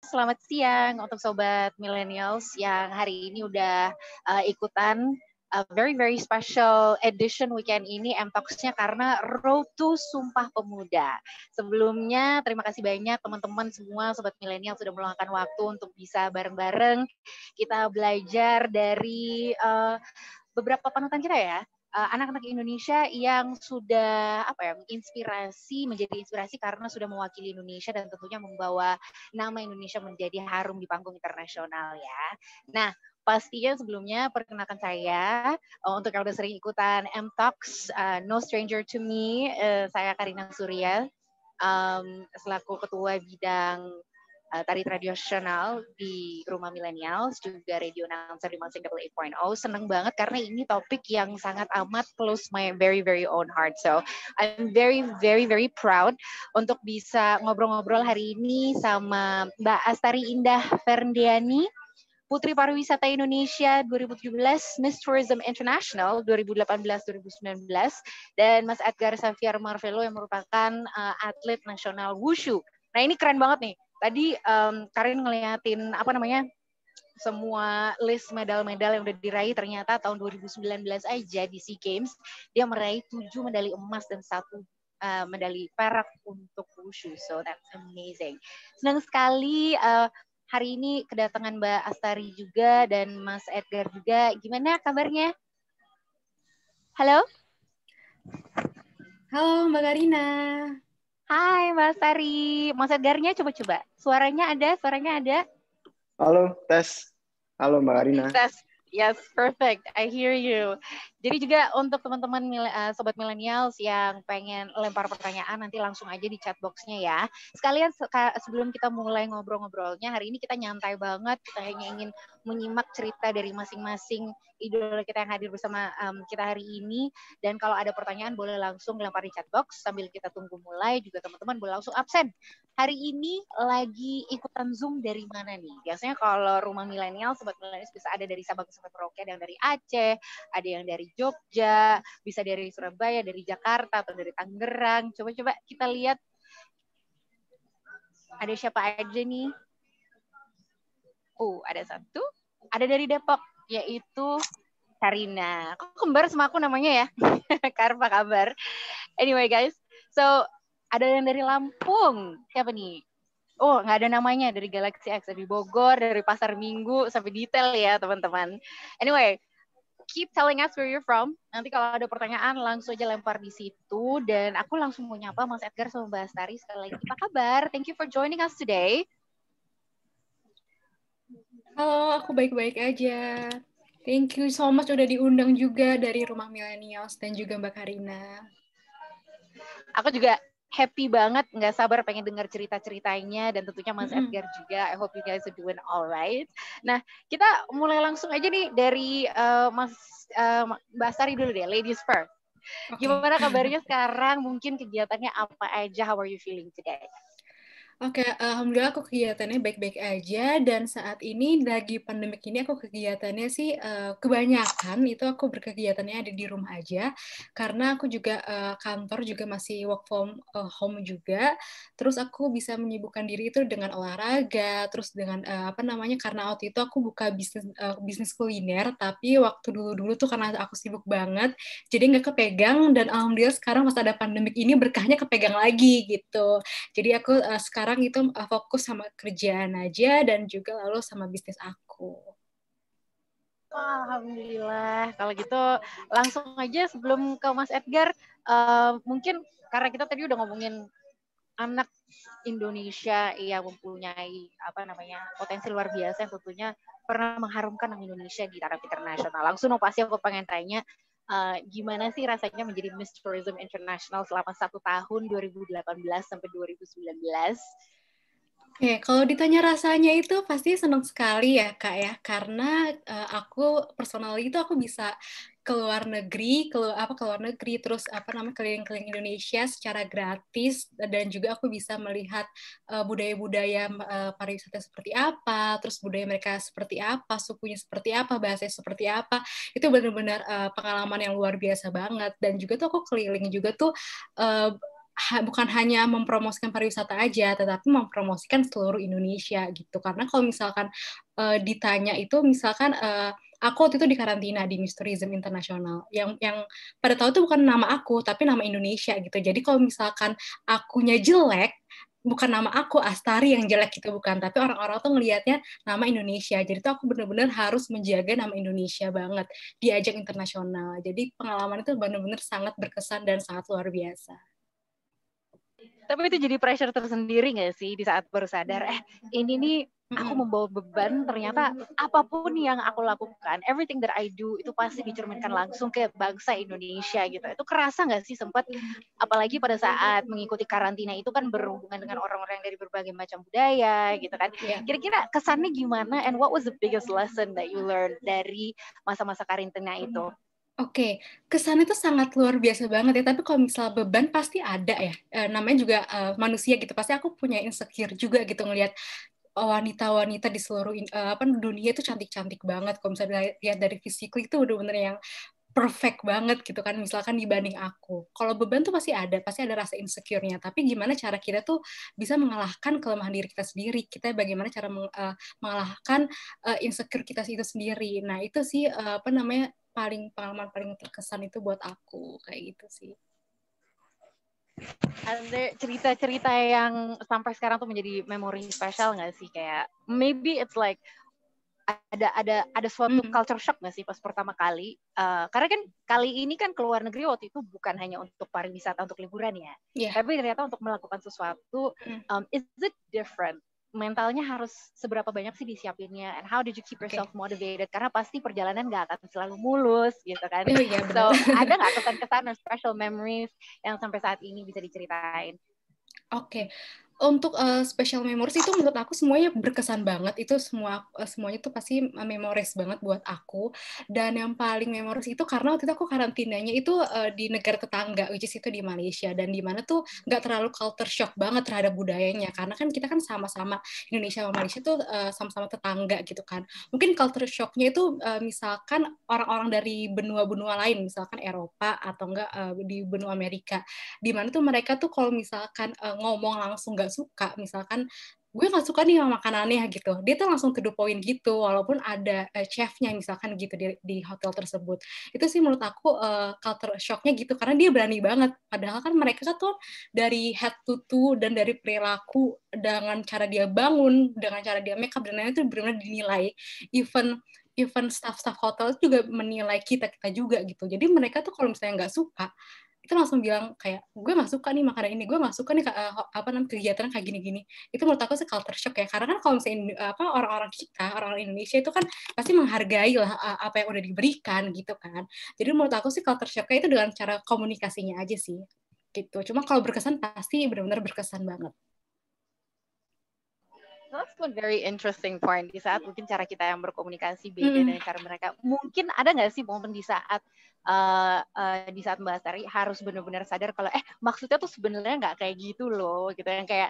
selamat siang untuk sobat millennials yang hari ini udah ikutan very very special edition weekend ini M-Talks-nya karena Road to Sumpah Pemuda. Sebelumnya terima kasih banyak teman-teman semua sobat milenial sudah meluangkan waktu untuk bisa bareng-bareng kita belajar dari beberapa panutan kita ya. Anak-anak Indonesia yang sudah menjadi inspirasi karena sudah mewakili Indonesia dan tentunya membawa nama Indonesia menjadi harum di panggung internasional ya. Nah, pastinya sebelumnya perkenalkan saya untuk yang udah sering ikutan M-Talks, no stranger to me, saya Karina Surya, selaku ketua bidang tari tradisional di Rumah Millennials, juga radio announcer di Masing 8.0. Seneng banget karena ini topik yang sangat amat close my very very own heart. So I'm very very very proud untuk bisa ngobrol-ngobrol hari ini sama Mbak Astari Indah Ferndiani, Putri Pariwisata Indonesia 2017, Miss Tourism International 2018-2019, dan Mas Edgar Xavier Marvelo yang merupakan atlet nasional wushu. Nah ini keren banget nih. Tadi Karin ngeliatin semua list medal-medal yang udah diraih, ternyata tahun 2019 aja di SEA Games dia meraih 7 medali emas dan 1 medali perak untuk wushu. So that's amazing. Senang sekali hari ini kedatangan Mbak Astari juga dan Mas Edgar juga. Gimana kabarnya? Halo? Halo Mbak Karina. Hai Mbak Astari. Mas Edgarnya coba-coba. Suaranya ada? Halo, tes. Halo Mbak Karina. Tes. Yes, perfect. I hear you. Jadi juga untuk teman-teman sobat millennials yang pengen lempar pertanyaan, nanti langsung aja di chat box-nya ya. Sekalian sebelum kita mulai ngobrol-ngobrolnya, hari ini kita nyantai banget. Kita hanya ingin menyimak cerita dari masing-masing idola kita yang hadir bersama kita hari ini. Dan kalau ada pertanyaan boleh langsung lempar di chat box sambil kita tunggu mulai. Juga teman-teman boleh langsung absen. Hari ini lagi ikutan Zoom dari mana nih? Biasanya kalau Rumah Milenial, sobat milenial bisa ada dari Sabang sampai Merauke, ada yang dari Aceh, ada yang dari Jogja, bisa dari Surabaya, dari Jakarta, atau dari Tangerang. Coba-coba kita lihat ada siapa aja nih. Oh, ada satu. Ada dari Depok, yaitu Karina. Kok kembar sama aku namanya ya? Karpa kabar. Anyway guys, so ada yang dari Lampung. Siapa nih? Oh, nggak ada namanya. Dari Galaxy X, dari Bogor, dari Pasar Minggu, sampai detail ya teman-teman. Anyway, keep telling us where you're from. Nanti kalau ada pertanyaan langsung aja lempar di situ. Dan aku langsung mau nyapa Mas Edgar sama Mbak Astari. Sekali lagi, apa kabar? Thank you for joining us today. Halo, aku baik-baik aja. Thank you so much udah diundang juga dari Rumah Millennials dan juga Mbak Karina. Aku juga happy banget, nggak sabar pengen dengar cerita-ceritanya, dan tentunya Mas Edgar juga. I hope you guys are doing alright. Nah, kita mulai langsung aja nih dari Mbak Astari dulu deh, ladies first. Okay. Gimana kabarnya sekarang? Mungkin kegiatannya apa aja? How are you feeling today? Oke, alhamdulillah aku kegiatannya baik-baik aja, dan saat ini lagi pandemik ini aku kegiatannya sih kebanyakan itu aku berkegiatannya ada di rumah aja, karena aku juga kantor juga masih work from home juga, terus aku bisa menyibukkan diri itu dengan olahraga, terus dengan karena waktu itu aku buka bisnis kuliner, tapi waktu dulu-dulu tuh karena aku sibuk banget, jadi nggak kepegang, dan alhamdulillah sekarang pas ada pandemik ini berkahnya kepegang lagi gitu. Jadi aku sekarang itu fokus sama kerjaan aja dan juga lalu sama bisnis aku. Alhamdulillah. Kalau gitu langsung aja sebelum ke Mas Edgar, mungkin karena kita tadi udah ngomongin anak Indonesia yang mempunyai potensi luar biasa yang tentunya pernah mengharumkan nama Indonesia di taraf internasional. Langsung pasti aku pengen tanya, gimana sih rasanya menjadi Miss Tourism International selama 1 tahun 2018 sampai 2019? Oke, kalau ditanya rasanya itu pasti senang sekali ya Kak ya, karena aku personally itu aku bisa ke luar negeri, terus keliling-keliling Indonesia secara gratis, dan juga aku bisa melihat budaya-budaya pariwisata seperti apa, terus budaya mereka seperti apa, sukunya seperti apa, bahasanya seperti apa, itu benar-benar pengalaman yang luar biasa banget. Dan juga tuh aku keliling juga tuh bukan hanya mempromosikan pariwisata aja, tetapi mempromosikan seluruh Indonesia gitu. Karena kalau misalkan ditanya itu, misalkan aku waktu itu di karantina di Miss Tourism International, yang pada tahu itu bukan nama aku, tapi nama Indonesia gitu. Jadi kalau misalkan akunya jelek, bukan nama aku Astari yang jelek gitu, bukan, tapi orang-orang tuh ngelihatnya nama Indonesia. Jadi tuh aku benar-benar harus menjaga nama Indonesia banget di ajang internasional. Jadi pengalaman itu benar-benar sangat berkesan dan sangat luar biasa. Tapi itu jadi pressure tersendiri nggak sih di saat baru sadar, ini nih aku membawa beban, ternyata apapun yang aku lakukan, everything that I do itu pasti dicerminkan langsung ke bangsa Indonesia gitu. Itu kerasa nggak sih sempat, apalagi pada saat mengikuti karantina itu kan berhubungan dengan orang-orang dari berbagai macam budaya gitu kan. Kira-kira kesannya gimana, and what was the biggest lesson that you learned dari masa-masa karantina itu? Oke, kesannya itu sangat luar biasa banget ya, tapi kalau misalnya beban pasti ada ya, namanya juga manusia gitu, pasti aku punya insecure juga gitu ngelihat wanita-wanita di seluruh dunia itu cantik-cantik banget. Kalau misalnya lihat dari fisiknya itu bener-bener yang perfect banget gitu kan, misalkan dibanding aku. Kalau beban tuh pasti ada rasa insecure-nya. Tapi gimana cara kita tuh bisa mengalahkan kelemahan diri kita sendiri? Kita bagaimana cara mengalahkan insecure kita itu sendiri? Nah itu sih pengalaman paling terkesan itu buat aku kayak gitu sih. Ada cerita-cerita yang sampai sekarang tuh menjadi memori spesial nggak sih, kayak maybe it's like ada suatu culture shock nggak sih pas pertama kali, karena kan kali ini kan keluar negeri waktu itu bukan hanya untuk pariwisata, untuk liburan ya, tapi ternyata untuk melakukan sesuatu. Is it different? Mentalnya harus seberapa banyak sih disiapinnya, and how did you keep yourself motivated, karena pasti perjalanan nggak akan selalu mulus gitu kan. So ada nggak kesan-kesan or special memories yang sampai saat ini bisa diceritain? Oke. Untuk special memories itu menurut aku semuanya berkesan banget. Itu semuanya tuh pasti memories banget buat aku. Dan yang paling memories itu karena waktu itu aku karantinanya itu di negara tetangga, which is itu di Malaysia. Dan di mana tuh nggak terlalu culture shock banget terhadap budayanya. Karena kan kita kan sama-sama, Indonesia sama Malaysia tuh sama-sama tetangga gitu kan. Mungkin culture shocknya itu misalkan orang-orang dari benua-benua lain, misalkan Eropa atau enggak di benua Amerika. Di mana tuh mereka tuh kalau misalkan ngomong langsung nggak suka, misalkan gue nggak suka nih sama makanannya gitu, dia tuh langsung to the point gitu, walaupun ada chefnya misalkan gitu di hotel tersebut. Itu sih menurut aku culture shocknya gitu, karena dia berani banget, padahal kan mereka tuh dari head to toe dan dari perilaku, dengan cara dia bangun, dengan cara dia make up dan lain-lain itu benar-benar dinilai. Even staff-staff hotel itu juga menilai kita juga gitu. Jadi mereka tuh kalau misalnya nggak suka, itu langsung bilang kayak, gue nggak suka nih makanan ini, gue nggak suka nih kegiatan kayak gini-gini. Itu menurut aku sih culture shock ya, karena kan kalau misalnya orang-orang Indonesia itu kan pasti menghargai lah apa yang udah diberikan gitu kan. Jadi menurut aku sih culture shocknya itu dengan cara komunikasinya aja sih gitu. Cuma kalau berkesan pasti benar-benar berkesan banget. That's one very interesting point. Di saat mungkin cara kita yang berkomunikasi beda dengan cara mereka. Mungkin ada nggak sih momen di saat Mbak Astari harus benar-benar sadar kalau maksudnya tuh sebenarnya nggak kayak gitu loh, gitu, yang kayak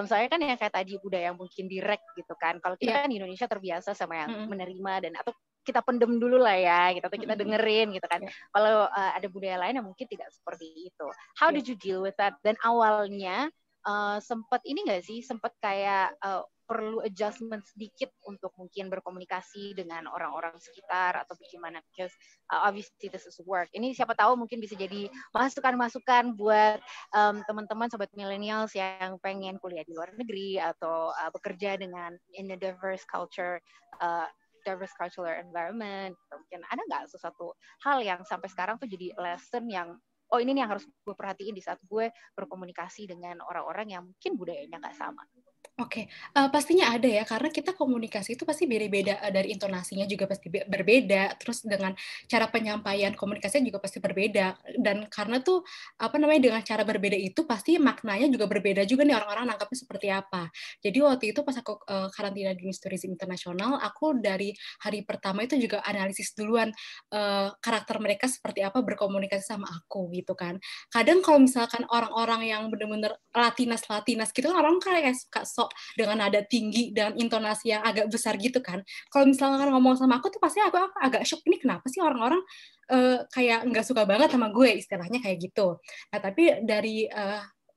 soalnya kan yang kayak tadi budaya yang mungkin direct gitu kan. Kalau kita kan di Indonesia terbiasa sama yang menerima dan atau kita pendem dulu lah ya, gitu, atau kita dengerin gitu kan. Kalau ada budaya lain yang mungkin tidak seperti itu. How did you deal with that? Dan awalnya sempat ini nggak sih, sempat kayak perlu adjustment sedikit untuk mungkin berkomunikasi dengan orang-orang sekitar atau bagaimana, because obviously this is work. Ini siapa tahu mungkin bisa jadi masukan-masukan buat teman-teman sobat millennials yang pengen kuliah di luar negeri atau bekerja dengan in a diverse cultural environment. Mungkin ada nggak sesuatu hal yang sampai sekarang tuh jadi lesson yang ini nih yang harus gue perhatiin di saat gue berkomunikasi dengan orang-orang yang mungkin budayanya nggak sama? Oke, pastinya ada ya, karena kita komunikasi itu pasti beda-beda, dari intonasinya juga pasti berbeda, terus dengan cara penyampaian komunikasinya juga pasti berbeda, dan karena tuh, dengan cara berbeda itu pasti maknanya juga berbeda juga nih, orang-orang nangkapnya seperti apa. Jadi waktu itu pas aku karantina di Miss Tourism International, aku dari hari pertama itu juga analisis duluan, karakter mereka seperti apa berkomunikasi sama aku, gitu kan. Kadang kalau misalkan orang-orang yang benar-benar Latinas gitu, orang kayak suka sok dengan nada tinggi dan intonasi yang agak besar gitu kan. Kalau misalkan ngomong sama aku tuh pasti aku agak shock, ini kenapa sih orang-orang kayak nggak suka banget sama gue, istilahnya kayak gitu. Nah tapi dari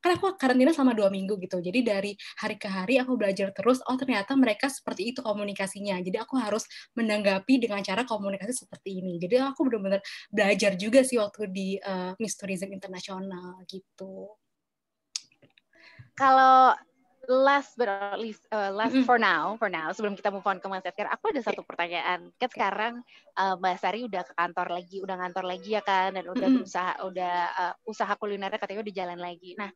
kan aku karantina selama 2 minggu gitu. Jadi dari hari ke hari aku belajar terus, oh ternyata mereka seperti itu komunikasinya. Jadi aku harus menanggapi dengan cara komunikasi seperti ini. Jadi aku benar-benar belajar juga sih waktu di Miss Tourism Internasional gitu. Kalau last but not least, for now, sebelum kita move on ke Mas Edgar, aku ada satu pertanyaan. Kan sekarang Mbak Sari udah ke kantor lagi, udah ngantor lagi ya kan, dan udah usaha kulinernya katanya udah jalan lagi. Nah,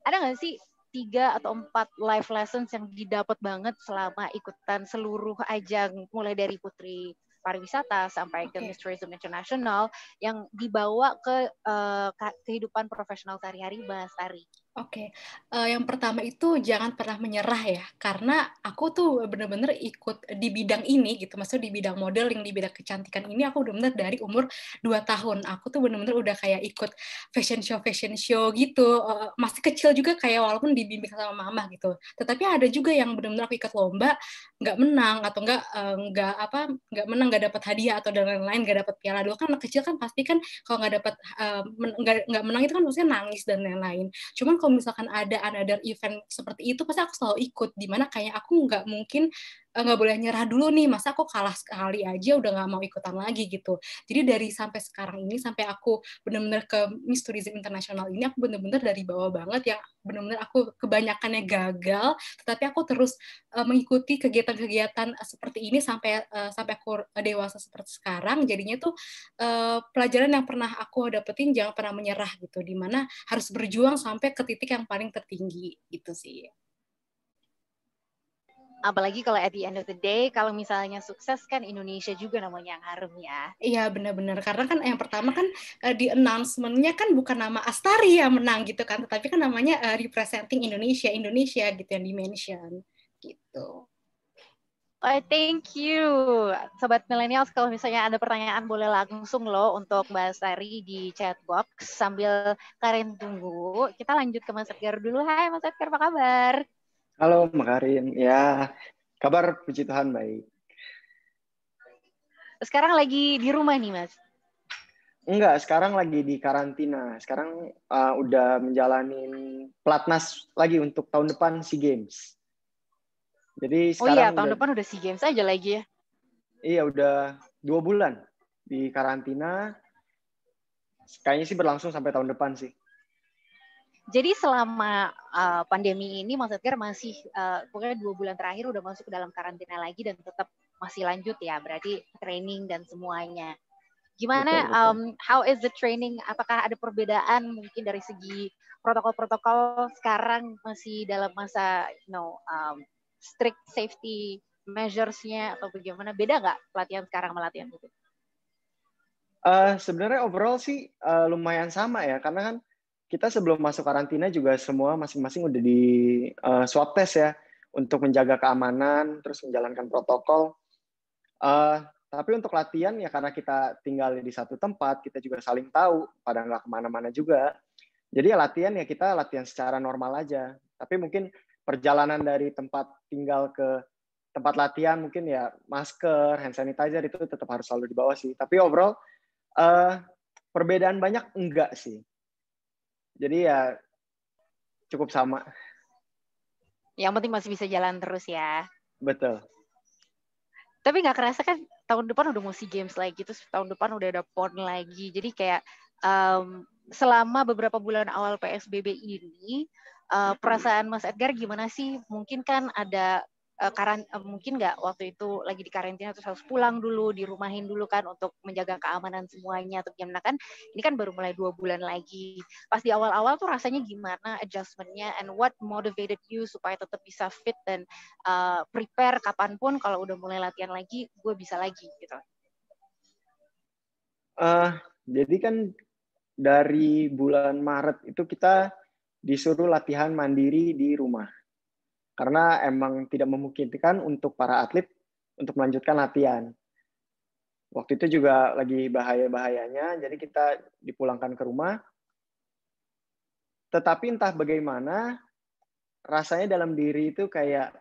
ada nggak sih 3 atau 4 life lessons yang didapat banget selama ikutan seluruh ajang, mulai dari Putri Pariwisata sampai ke Miss Tourism International, yang dibawa ke kehidupan profesional sehari-hari Mbak Sari? Oke, yang pertama itu jangan pernah menyerah ya, karena aku tuh bener-bener ikut di bidang ini gitu, maksudnya di bidang modeling, di bidang kecantikan ini aku bener-bener dari umur 2 tahun, aku tuh bener-bener udah kayak ikut fashion show gitu, masih kecil juga kayak walaupun dibimbing sama mama gitu, tetapi ada juga yang bener-bener aku ikut lomba, nggak menang, atau nggak menang, nggak dapat hadiah, atau dan lain-lain, nggak dapat piala. Dulu kan anak kecil kan pasti kan kalau nggak dapat, nggak menang itu kan maksudnya nangis dan lain-lain. Cuman kalau misalkan ada another event seperti itu, pasti aku selalu ikut. Dimana kayak aku nggak mungkin nggak boleh nyerah dulu nih, masa aku kalah sekali aja udah nggak mau ikutan lagi gitu. Jadi dari sampai sekarang ini, sampai aku benar-benar ke Miss Tourism International ini, aku benar-benar dari bawah banget, yang benar-benar aku kebanyakannya gagal, tetapi aku terus mengikuti kegiatan-kegiatan seperti ini sampai aku dewasa seperti sekarang. Jadinya tuh pelajaran yang pernah aku dapetin, jangan pernah menyerah gitu, dimana harus berjuang sampai ke titik yang paling tertinggi gitu sih. Apalagi kalau at the end of the day, kalau misalnya sukses kan Indonesia juga namanya yang harum ya. Iya benar-benar, karena kan yang pertama kan di announcement-nya kan bukan nama Astari yang menang gitu kan, tetapi kan namanya representing Indonesia gitu yang di-mention gitu. Oh, thank you. Sobat Millennials, kalau misalnya ada pertanyaan boleh langsung loh untuk Mbak Sari di chat box. Sambil Karin tunggu, kita lanjut ke Mas Edgar dulu. Hai Mas Edgar, apa kabar? Halo Mbak Karin, ya kabar puji Tuhan baik. Sekarang lagi di rumah nih Mas? Enggak, sekarang lagi di karantina. Sekarang udah menjalani pelatnas lagi untuk tahun depan SEA Games. Jadi sekarang tahun depan udah SEA Games aja lagi ya? Iya, udah 2 bulan di karantina. Kayaknya sih berlangsung sampai tahun depan sih. Jadi selama pandemi ini Mas Edgar masih pokoknya 2 bulan terakhir udah masuk ke dalam karantina lagi dan tetap masih lanjut ya, berarti training dan semuanya. Gimana, betul. How is the training? Apakah ada perbedaan mungkin dari segi protokol-protokol sekarang masih dalam masa strict safety measures-nya atau bagaimana? Beda nggak pelatihan sekarang sama latihan itu? Sebenarnya overall sih lumayan sama ya, karena kan kita sebelum masuk karantina juga semua masing-masing udah di swab test ya, untuk menjaga keamanan, terus menjalankan protokol. Tapi untuk latihan ya karena kita tinggal di satu tempat, kita juga saling tahu, pada nggak kemana-mana juga. Jadi ya kita latihan secara normal aja. Tapi mungkin perjalanan dari tempat tinggal ke tempat latihan mungkin ya masker, hand sanitizer itu tetap harus selalu dibawa sih. Tapi overall perbedaan banyak enggak sih. Jadi ya cukup sama. Yang penting masih bisa jalan terus ya. Betul. Tapi nggak kerasa kan tahun depan udah mau SEA Games lagi, terus tahun depan udah ada PON lagi. Jadi kayak selama beberapa bulan awal PSBB ini, perasaan Mas Edgar gimana sih? Mungkin kan ada mungkin nggak waktu itu lagi di karantina terus harus pulang dulu, dirumahin dulu kan untuk menjaga keamanan semuanya atau gimana kan? Ini kan baru mulai 2 bulan lagi. Pas di awal-awal tuh rasanya gimana adjustment-nya, and what motivated you supaya tetap bisa fit dan prepare kapanpun kalau udah mulai latihan lagi, gue bisa lagi gitu. Jadi kan dari bulan Maret itu kita disuruh latihan mandiri di rumah. Karena emang tidak memungkinkan untuk para atlet untuk melanjutkan latihan. Waktu itu juga lagi bahaya-bahayanya, jadi kita dipulangkan ke rumah. Tetapi entah bagaimana, rasanya dalam diri itu kayak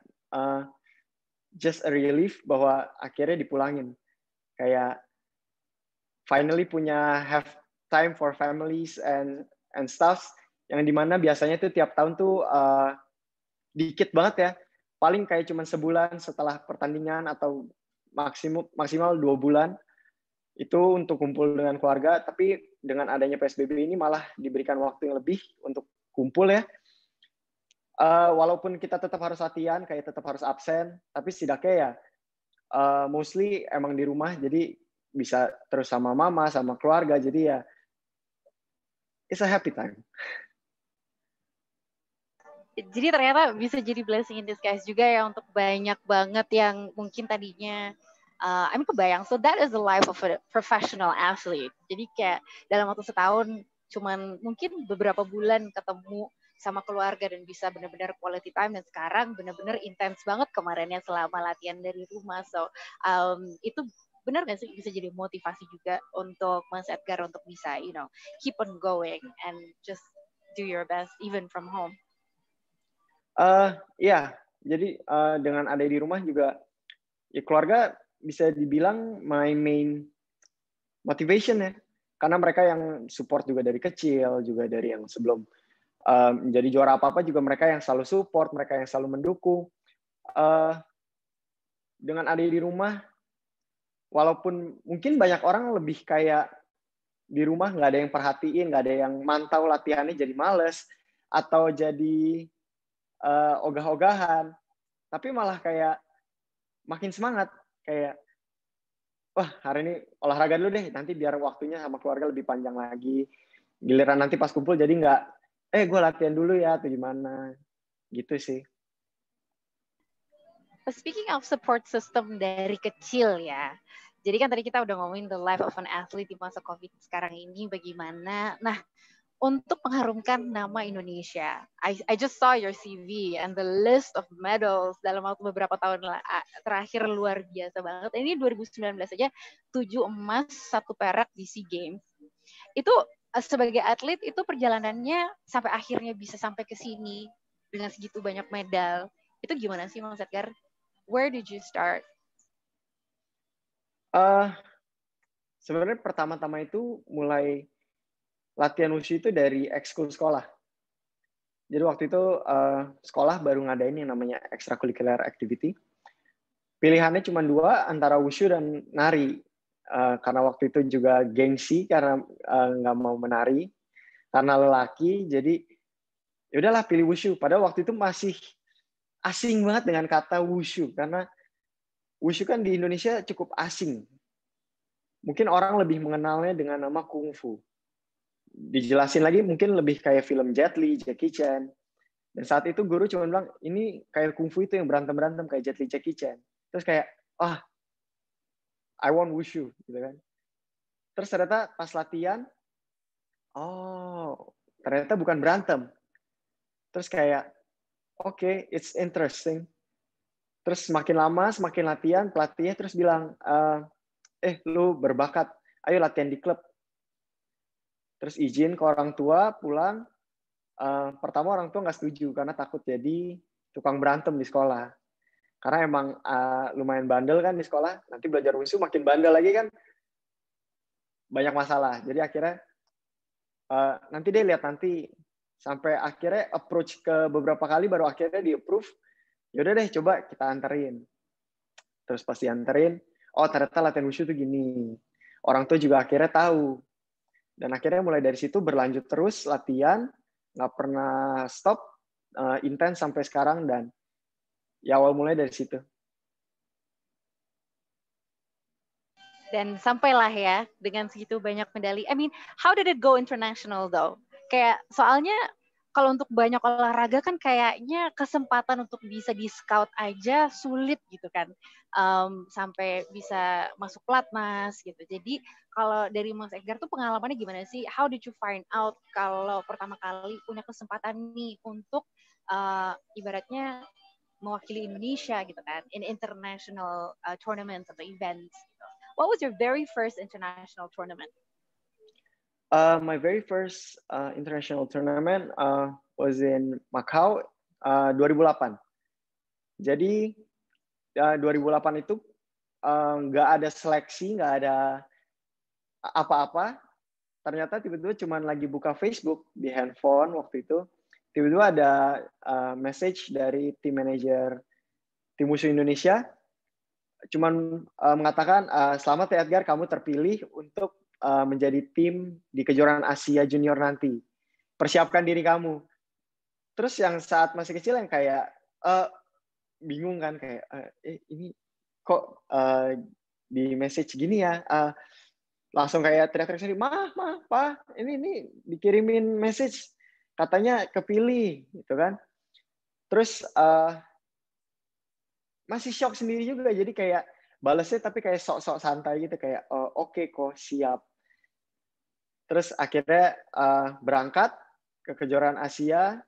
just a relief bahwa akhirnya dipulangin. Kayak finally punya have time for families and stuff. yang dimana biasanya tuh tiap tahun tuh dikit banget ya, paling kayak cuma sebulan setelah pertandingan atau maksimal 2 bulan itu untuk kumpul dengan keluarga. Tapi dengan adanya PSBB ini malah diberikan waktu yang lebih untuk kumpul ya. Walaupun kita tetap harus latihan, kayak tetap harus absen, tapi setidaknya ya mostly emang di rumah, jadi bisa terus sama mama, sama keluarga, jadi ya it's a happy time. Jadi ternyata bisa jadi blessing in disguise juga ya untuk banyak banget yang mungkin tadinya kebayang. So that is the life of a professional athlete. Jadi kayak dalam waktu setahun cuman mungkin beberapa bulan ketemu sama keluarga dan bisa benar-benar quality time, dan sekarang benar-benar intens banget kemarinnya selama latihan dari rumah. So itu benar nggak sih bisa jadi motivasi juga untuk Mas Edgar untuk bisa keep on going and just do your best even from home? Ya, jadi dengan ada di rumah juga, ya keluarga bisa dibilang my main motivation ya, karena mereka yang support juga dari kecil, juga dari yang sebelum jadi juara apa-apa juga mereka yang selalu support, mereka yang selalu mendukung. Dengan ada di rumah, walaupun mungkin banyak orang lebih kayak di rumah nggak ada yang perhatiin, nggak ada yang mantau latihannya, jadi males, atau jadi ogah-ogahan, tapi malah kayak makin semangat, kayak wah hari ini olahraga dulu deh, nanti biar waktunya sama keluarga lebih panjang lagi, giliran nanti pas kumpul jadi nggak gue latihan dulu ya atau gimana gitu sih. Speaking of support system dari kecil ya, jadi kan tadi kita udah ngomongin the life of an athlete di masa COVID sekarang ini bagaimana. Nah, untuk mengharumkan nama Indonesia. I just saw your CV and the list of medals dalam waktu beberapa tahun terakhir luar biasa banget. Ini 2019 saja 7 emas, 1 perak di SEA Games. Itu sebagai atlet itu perjalanannya sampai akhirnya bisa sampai ke sini dengan segitu banyak medal. Itu gimana sih Mas Edgar? Where did you start? Sebenarnya pertama-tama itu mulai latihan wushu itu dari ekskul sekolah. Jadi waktu itu sekolah baru ngadain yang namanya extracurricular activity. Pilihannya cuma 2 antara wushu dan nari. Karena waktu itu juga gengsi karena nggak mau menari karena lelaki. Jadi ya udahlah pilih wushu. Padahal waktu itu masih asing banget dengan kata wushu karena wushu kan di Indonesia cukup asing. Mungkin orang lebih mengenalnya dengan nama kungfu. Dijelasin lagi mungkin lebih kayak film Jet Li, Jackie Chan. Dan saat itu guru cuma bilang, ini kayak kungfu itu yang berantem-berantem kayak Jet Li, Jackie Chan. Terus kayak, I want wushu, gitu kan. Terus ternyata pas latihan, ternyata bukan berantem. Terus kayak, okay, it's interesting. Terus semakin lama, semakin latihan, pelatihnya terus bilang, lu berbakat, ayo latihan di klub. Terus izin ke orang tua, pulang. Pertama orang tua nggak setuju karena takut jadi tukang berantem di sekolah. Karena emang lumayan bandel kan di sekolah. Nanti belajar wushu makin bandel lagi kan, banyak masalah. Jadi akhirnya nanti deh lihat nanti. Sampai akhirnya approach ke beberapa kali baru akhirnya di approve. Yaudah deh coba kita anterin. Terus pas dianterin, ternyata latihan wushu tuh gini. Orang tua juga akhirnya tahu. Dan akhirnya mulai dari situ berlanjut terus latihan, nggak pernah stop, intens sampai sekarang, dan ya awal mulai dari situ. Dan sampailah ya dengan segitu banyak medali. I mean, how did it go international though? Kayak soalnya kalau untuk banyak olahraga kan kayaknya kesempatan untuk bisa di scout aja sulit gitu kan, sampai bisa masuk pelatnas gitu. Jadi kalau dari Mas Edgar tuh pengalamannya gimana sih? How did you find out kalau pertama kali punya kesempatan nih untuk ibaratnya mewakili Indonesia gitu kan in international tournaments atau events gitu. What was your very first international tournament? My very first international tournament was in Macau 2008. Jadi 2008 itu nggak ada seleksi, nggak ada apa-apa. ternyata tiba-tiba cuman lagi buka Facebook di handphone waktu itu, tiba-tiba ada message dari tim manajer tim Wushu Indonesia, cuman mengatakan, selamat ya Edgar, kamu terpilih untuk menjadi tim di kejuaraan Asia Junior nanti. Persiapkan diri kamu. Terus yang saat masih kecil yang kayak bingung kan, kayak ini kok di message gini ya, langsung kayak teriak-teriak sendiri, pa, ini dikirimin message, katanya kepilih, gitu kan. Terus masih shock sendiri juga, jadi kayak balesnya tapi kayak sok-sok santai gitu, kayak oke kok, siap. Terus akhirnya berangkat ke kejuaraan Asia,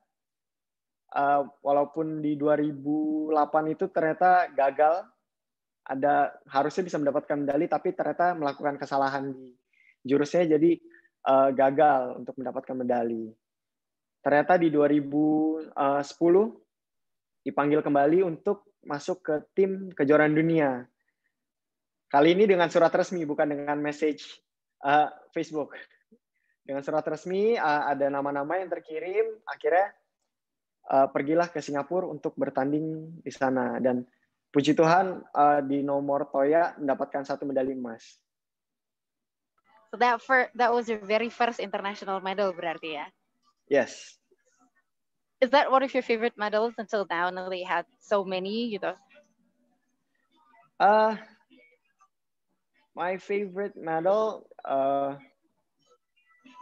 walaupun di 2008 itu ternyata gagal, harusnya bisa mendapatkan medali, tapi ternyata melakukan kesalahan di jurusnya, jadi gagal untuk mendapatkan medali. Ternyata di 2010 dipanggil kembali untuk masuk ke tim kejuaraan dunia. Kali ini dengan surat resmi, bukan dengan message Facebook. Dengan surat resmi, ada nama-nama yang terkirim, akhirnya pergilah ke Singapura untuk bertanding di sana. Dan puji Tuhan di nomor toya mendapatkan 1 medali emas. So that was your very first international medal berarti ya? Yes. Is that one of your favorite medals until now? Now they had so many, gitu. My favorite medal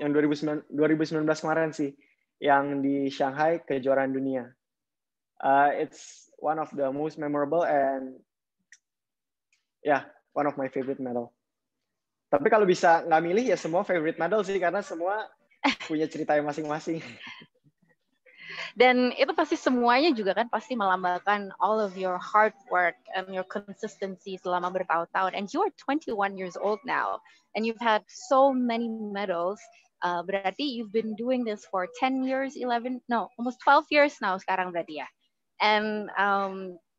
yang 2019 kemarin sih, yang di Shanghai kejuaraan dunia. It's one of the most memorable and one of my favorite medal. Tapi kalau bisa nggak milih ya semua favorite medal sih, karena semua punya ceritanya masing-masing. Dan itu pasti semuanya juga kan pasti melambangkan all of your hard work and your consistency selama bertahun-tahun. And you are 21 years old now, and you've had so many medals. Berarti you've been doing this for 10 years, almost 12 years now sekarang berarti ya. And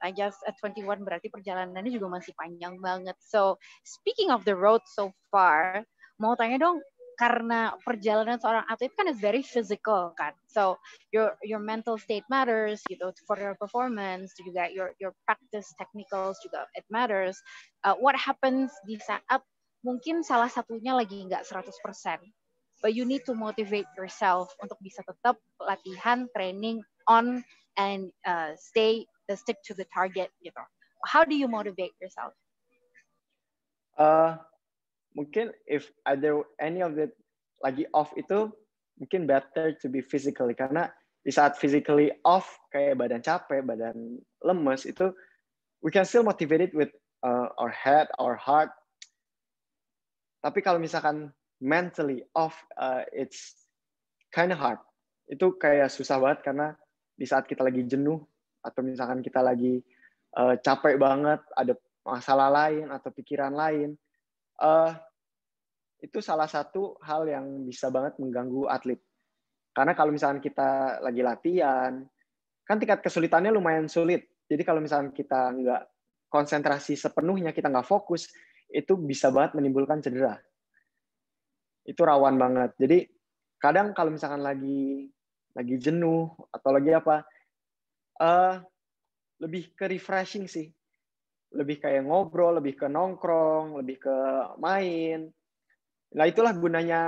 I guess at 21 berarti perjalanannya juga masih panjang banget. So speaking of the road so far, mau tanya dong, karena perjalanan seorang atlet kan is very physical kan, so your mental state matters gitu for your performance, juga your practice technicals juga it matters. What happens di saat mungkin salah satunya lagi nggak 100%, but you need to motivate yourself untuk bisa tetap latihan, training on and stick to the target gitu. How do you motivate yourself? Mungkin if either any of it lagi off itu, mungkin better to be physically, karena di saat physically off kayak badan capek, badan lemes, itu we can still motivated with our head, our heart. Tapi kalau misalkan mentally off, it's kind of hard. Itu kayak susah banget, karena di saat kita lagi jenuh atau misalkan kita lagi capek banget, ada masalah lain atau pikiran lain, itu salah satu hal yang bisa banget mengganggu atlet. Karena kalau misalkan kita lagi latihan, kan tingkat kesulitannya lumayan sulit. Jadi kalau misalkan kita nggak konsentrasi sepenuhnya, kita nggak fokus, itu bisa banget menimbulkan cedera. Itu rawan banget. Jadi kadang kalau misalkan lagi jenuh atau lagi apa, lebih ke refreshing sih. Lebih kayak ngobrol, lebih ke nongkrong, lebih ke main. Nah, itulah gunanya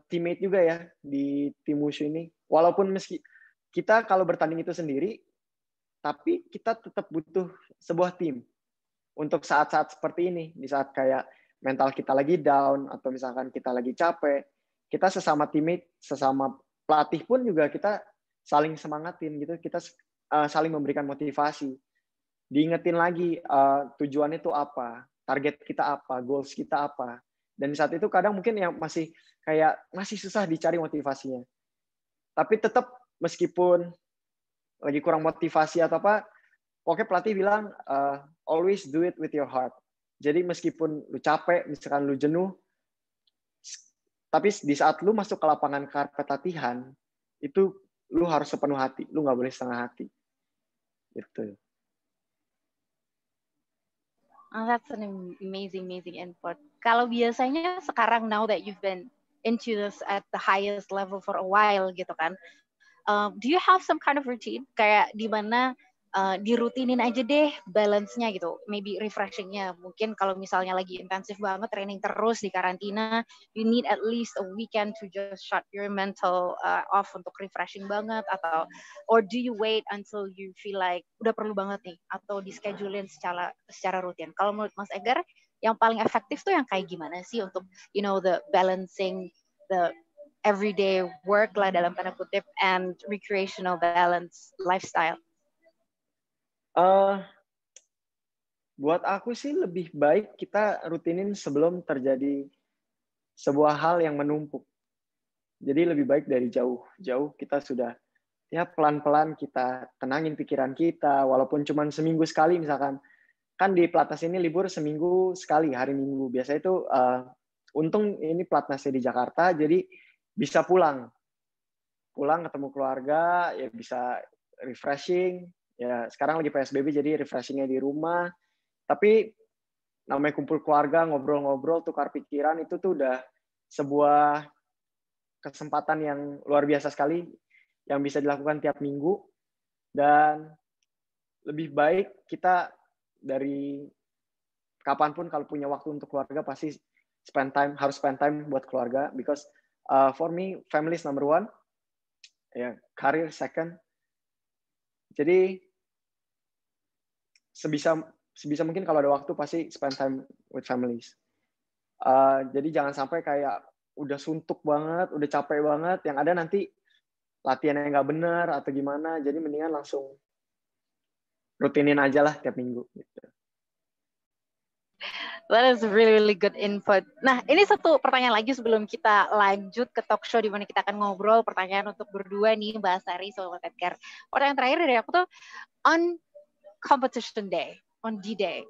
teammate juga ya di tim Wushu ini. Walaupun meski kita kalau bertanding itu sendiri, tapi kita tetap butuh sebuah tim untuk saat-saat seperti ini. Di saat kayak mental kita lagi down, atau misalkan kita lagi capek, kita sesama teammate, sesama pelatih pun juga kita saling semangatin gitu. Kita saling memberikan motivasi. Diingetin lagi tujuannya itu apa, target kita apa, goals kita apa. Dan di saat itu kadang mungkin yang masih susah dicari motivasinya. Tapi tetap meskipun lagi kurang motivasi atau apa, pokoknya pelatih bilang always do it with your heart. Jadi meskipun lu capek, misalkan lu jenuh, tapi di saat lu masuk ke lapangan karpet latihan, itu lu harus sepenuh hati, lu nggak boleh setengah hati. Gitu. Oh, that's an amazing input. Kalau biasanya sekarang, now that you've been into this at the highest level for a while gitu kan. Do you have some kind of routine kayak di mana dirutinin aja deh balance-nya gitu, maybe refreshing-nya. Mungkin kalau misalnya lagi intensif banget training terus di karantina, you need at least a weekend to just shut your mental off untuk refreshing banget, atau or do you wait until you feel like udah perlu banget nih, atau di schedulein secara rutin? Kalau menurut Mas Egar yang paling efektif tuh yang kayak gimana sih untuk the balancing the everyday work lah dalam tanda kutip and recreational balance lifestyle? Buat aku sih lebih baik kita rutinin sebelum terjadi sebuah hal yang menumpuk. Jadi lebih baik dari jauh kita sudah ya pelan-pelan kita tenangin pikiran kita, walaupun cuma seminggu sekali misalkan. Kan di Platnas ini libur seminggu sekali, hari Minggu. Biasanya itu untung ini Platnasnya di Jakarta, jadi bisa pulang ketemu keluarga, ya bisa refreshing. Ya sekarang lagi PSBB jadi refreshingnya di rumah. Tapi namanya kumpul keluarga, ngobrol-ngobrol, tukar pikiran, itu tuh udah sebuah kesempatan yang luar biasa sekali yang bisa dilakukan tiap minggu. Dan lebih baik kita dari kapanpun kalau punya waktu untuk keluarga pasti harus spend time buat keluarga, because for me family is number one, ya career second. Jadi sebisa mungkin kalau ada waktu pasti spend time with families. Jadi jangan sampai kayak udah suntuk banget, udah capek banget, yang ada nanti latihannya nggak benar atau gimana. Jadi mendingan langsung rutinin aja lah tiap minggu. Gitu. That is really, really good input. Nah, ini satu pertanyaan lagi sebelum kita lanjut ke talk show di mana kita akan ngobrol. Pertanyaan untuk berdua nih, Mbak Astari sama Mas Edgar. Pertanyaan terakhir dari aku tuh, on competition day, on D-Day,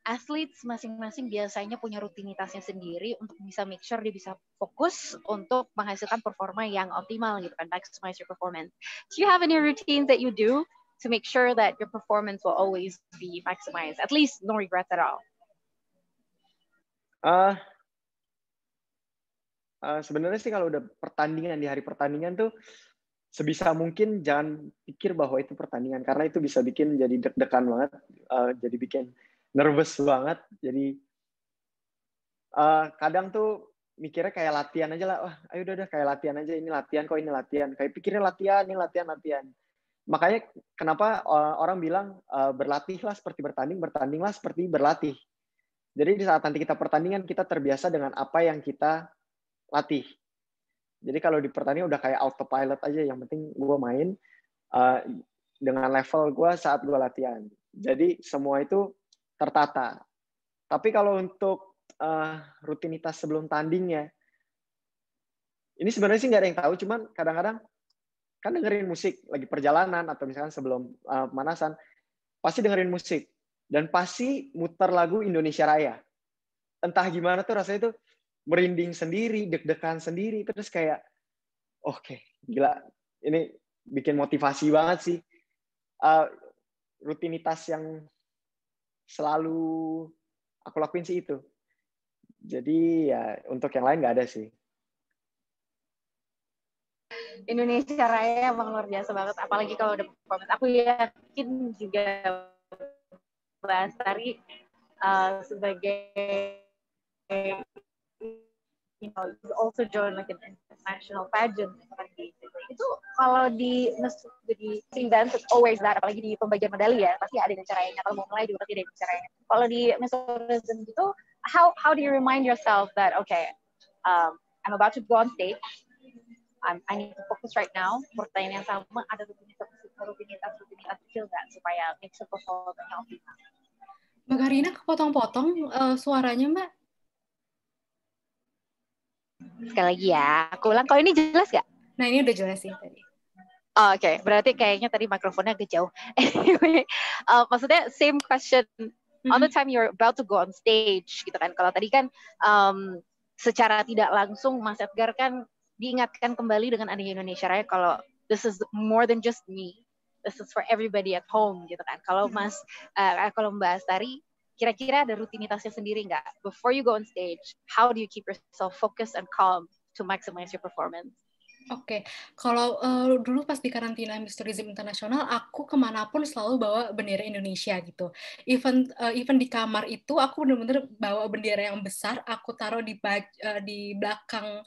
athletes masing-masing biasanya punya rutinitasnya sendiri untuk bisa make sure dia bisa fokus untuk menghasilkan performa yang optimal gitu kan, maximize your performance. Do you have any routines that you do to make sure that your performance will always be maximized? At least no regrets at all. Sebenarnya sih kalau udah pertandingan, di hari pertandingan tuh sebisa mungkin jangan pikir bahwa itu pertandingan, karena itu bisa bikin jadi deg-degan banget, jadi bikin nervous banget. Jadi kadang tuh mikirnya kayak latihan aja lah, wah ayo udah kayak latihan aja, ini latihan kok, ini latihan, kayak pikirnya latihan, ini latihan. Makanya kenapa orang bilang berlatihlah seperti bertanding, bertandinglah seperti berlatih. Jadi di saat nanti kita pertandingan, kita terbiasa dengan apa yang kita latih. Jadi kalau di pertandingan udah kayak autopilot aja, yang penting gue main dengan level gue saat gue latihan. Jadi semua itu tertata. Tapi kalau untuk rutinitas sebelum tandingnya, ini sebenarnya sih nggak ada yang tahu, cuman kadang-kadang kan dengerin musik lagi perjalanan atau misalkan sebelum pemanasan, pasti dengerin musik dan pasti muter lagu Indonesia Raya. Entah gimana tuh rasanya tuh merinding sendiri, deg-degan sendiri, terus kayak oke, gila, ini bikin motivasi banget sih. Rutinitas yang selalu aku lakuin sih itu. Jadi ya untuk yang lain nggak ada sih. Indonesia Raya emang luar biasa banget, apalagi kalau udah performance. Aku yakin juga Mbak Astari sebagai you also join like an international pageant seperti itu. Kalau di event it's always that, apalagi di pembagian medali ya pasti ada Indonesia Raya. Kalau mau mulai juga pasti ada Indonesia Raya. Kalau di Miss Tourism gitu, how do you remind yourself that okay, I'm about to go on stage, I need to focus right now. Pertanyaan yang sama, ada rutinitas kecil kan supaya make sure performanya optimal. Mbak Karina kepotong-potong suaranya, Mbak. Sekali lagi ya, aku ulang. Kalau ini jelas gak? Nah, ini udah jelas sih tadi. Oh, Oke. Berarti kayaknya tadi mikrofonnya agak jauh. Anyway, maksudnya same question. On the time you're about to go on stage, gitu kan. Kalau tadi kan secara tidak langsung Mas Edgar kan diingatkan kembali dengan adanya Indonesia Raya kalau this is more than just me. This is for everybody at home, gitu kan. Kalau kalau Mbak Astari, kira-kira ada rutinitasnya sendiri nggak? Before you go on stage, how do you keep yourself focused and calm to maximize your performance? Oke, kalau dulu pas di karantina Miss Tourism Internasional, aku kemanapun selalu bawa bendera Indonesia gitu. Even di kamar itu, aku bener-bener bawa bendera yang besar, aku taruh di belakang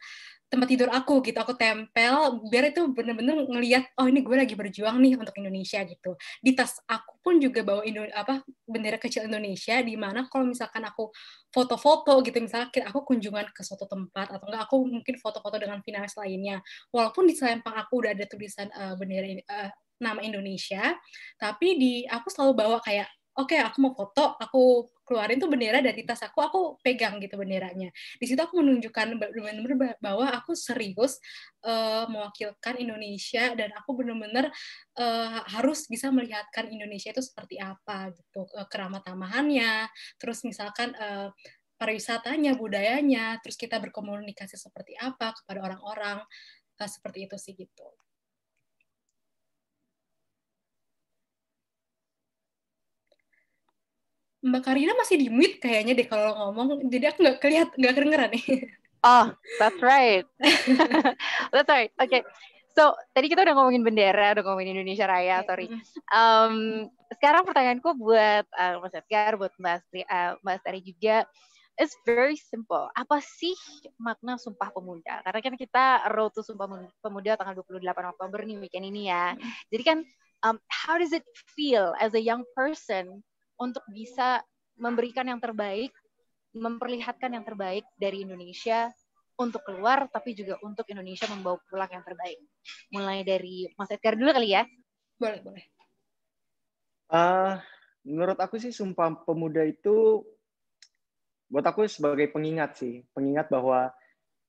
tempat tidur aku gitu, aku tempel biar itu bener-bener ngelihat, oh ini gue lagi berjuang nih untuk Indonesia gitu. Di tas aku pun juga bawa bendera kecil Indonesia, di mana kalau misalkan aku foto-foto gitu, misalnya aku kunjungan ke suatu tempat atau enggak aku mungkin foto-foto dengan finalis lainnya, walaupun di selempang aku udah ada tulisan nama Indonesia, tapi aku selalu bawa kayak, oke, aku mau foto, aku keluarin tuh bendera dari tas aku pegang gitu benderanya. Di situ aku menunjukkan benar-benar bahwa aku serius mewakilkan Indonesia dan aku benar-benar harus bisa melihatkan Indonesia itu seperti apa gitu, keramah tamahannya, terus misalkan pariwisatanya, budayanya, terus kita berkomunikasi seperti apa kepada orang-orang, seperti itu sih gitu. Mbak Karina masih di mute kayaknya deh kalau ngomong, jadi aku nggak kedengeran nih. Oh, that's right. That's right. Okay. So, tadi kita udah ngomongin bendera, udah ngomongin Indonesia Raya, sorry. Sekarang pertanyaanku buat Mas Edgar, buat Mbak Astari juga, it's very simple. Apa sih makna Sumpah Pemuda? Karena kan kita road to Sumpah Pemuda tanggal 28 Oktober nih, weekend ini ya. Jadi kan, how does it feel as a young person untuk bisa memberikan yang terbaik, memperlihatkan yang terbaik dari Indonesia untuk keluar, tapi juga untuk Indonesia membawa pulang yang terbaik. Mulai dari Mas Edgar dulu kali ya. Boleh. Menurut aku sih Sumpah Pemuda itu buat aku sebagai pengingat sih. Pengingat bahwa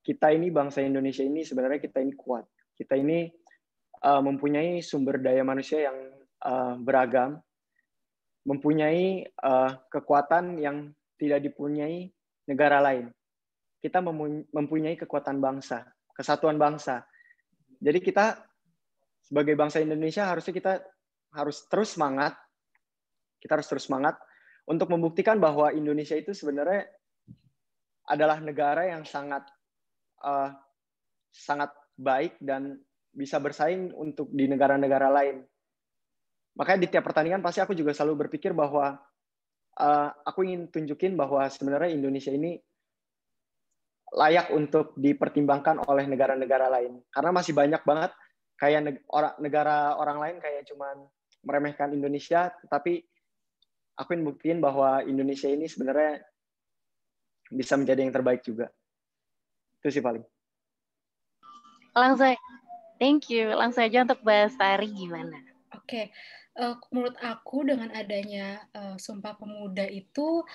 kita ini, bangsa Indonesia ini sebenarnya kita ini kuat. Kita ini mempunyai sumber daya manusia yang beragam, mempunyai kekuatan yang tidak dipunyai negara lain. Kita mempunyai kekuatan bangsa, kesatuan bangsa. Jadi kita sebagai bangsa Indonesia harusnya kita harus terus semangat. Kita harus terus semangat untuk membuktikan bahwa Indonesia itu sebenarnya adalah negara yang sangat baik dan bisa bersaing untuk di negara-negara lain. Makanya di tiap pertandingan pasti aku juga selalu berpikir bahwa aku ingin tunjukin bahwa sebenarnya Indonesia ini layak untuk dipertimbangkan oleh negara-negara lain. Karena masih banyak banget kayak negara orang lain kayak cuman meremehkan Indonesia, tapi aku ingin buktiin bahwa Indonesia ini sebenarnya bisa menjadi yang terbaik juga. Itu sih paling. Thank you. Langsung aja untuk Mbak Astari gimana? Oke. Menurut aku dengan adanya Sumpah Pemuda itu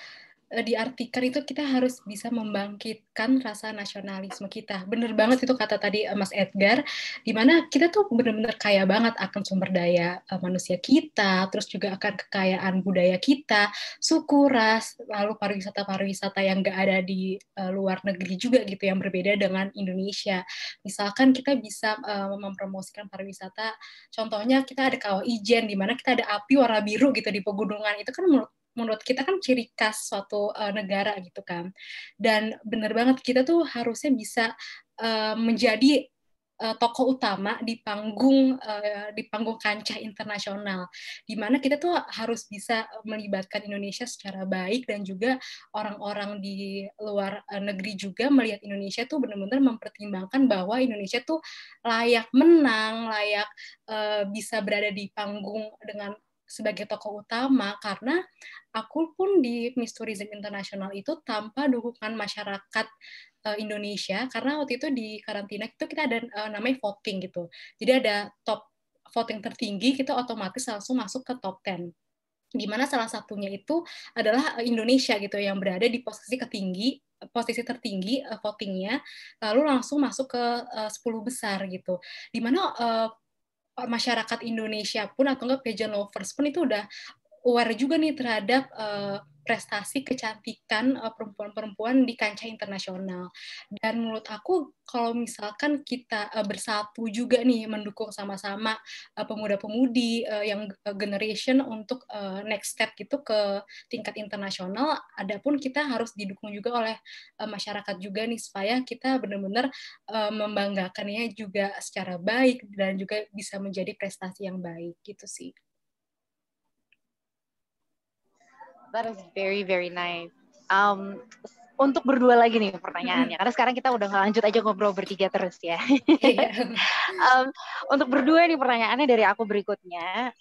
diartikan itu kita harus bisa membangkitkan rasa nasionalisme kita. Bener banget itu kata tadi Mas Edgar, di mana kita tuh bener-bener kaya banget akan sumber daya manusia kita, terus juga akan kekayaan budaya kita, suku, ras, lalu pariwisata-pariwisata yang nggak ada di luar negeri juga gitu, yang berbeda dengan Indonesia. Misalkan kita bisa mempromosikan pariwisata, contohnya kita ada Kawah Ijen, di mana kita ada api warna biru gitu di pegunungan, itu kan menurut kita kan ciri khas suatu negara gitu kan. Dan benar banget kita tuh harusnya bisa menjadi tokoh utama di panggung kancah internasional, di mana kita tuh harus bisa melibatkan Indonesia secara baik, dan juga orang-orang di luar negeri juga melihat Indonesia tuh benar-benar mempertimbangkan bahwa Indonesia tuh layak menang, layak bisa berada di panggung dengan sebagai tokoh utama, karena aku pun di Miss Tourism International itu tanpa dukungan masyarakat Indonesia, karena waktu itu di karantina itu kita ada namanya voting gitu. Jadi ada top voting tertinggi, kita otomatis langsung masuk ke top 10. Di mana salah satunya itu adalah Indonesia gitu, yang berada di posisi tertinggi votingnya, lalu langsung masuk ke 10 besar gitu. Di mana masyarakat Indonesia pun atau enggak pageant lovers pun itu udah aware juga nih terhadap prestasi kecantikan perempuan-perempuan di kancah internasional. Dan menurut aku kalau misalkan kita bersatu juga nih mendukung sama-sama pemuda-pemudi yang generation untuk next step gitu ke tingkat internasional, adapun kita harus didukung juga oleh masyarakat juga nih supaya kita benar-benar membanggakannya juga secara baik dan juga bisa menjadi prestasi yang baik gitu sih. That is very very nice. Untuk berdua lagi nih pertanyaannya, karena sekarang kita udah lanjut aja ngobrol bertiga terus ya. Untuk berdua nih pertanyaannya dari aku berikutnya.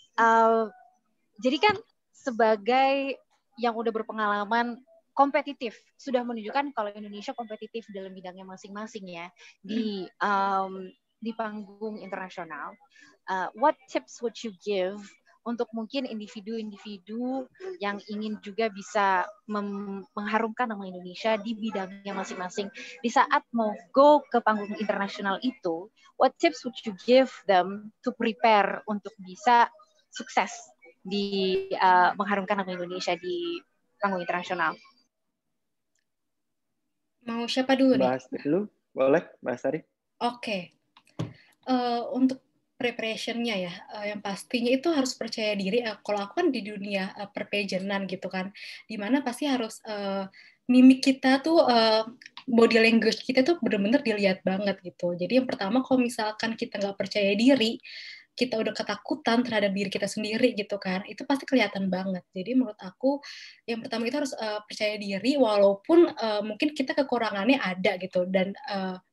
Jadi kan sebagai yang udah berpengalaman kompetitif, sudah menunjukkan kalau Indonesia kompetitif dalam bidangnya masing-masing ya di panggung internasional. What tips would you give untuk mungkin individu-individu yang ingin juga bisa mengharumkan nama Indonesia di bidangnya masing-masing di saat mau go ke panggung internasional itu, what tips would you give them to prepare untuk bisa sukses di mengharumkan nama Indonesia di panggung internasional? Mau siapa dulu nih? Bahas dulu, boleh, Mbak Sari. Oke. Untuk preparation-nya ya, yang pastinya itu harus percaya diri. Kalau aku kan di dunia perpageantan gitu kan, dimana pasti harus mimik kita tuh, body language kita tuh benar-benar dilihat banget gitu. Jadi yang pertama kalau misalkan kita nggak percaya diri, kita udah ketakutan terhadap diri kita sendiri gitu kan, itu pasti kelihatan banget. Jadi menurut aku yang pertama itu harus percaya diri walaupun mungkin kita kekurangannya ada gitu, dan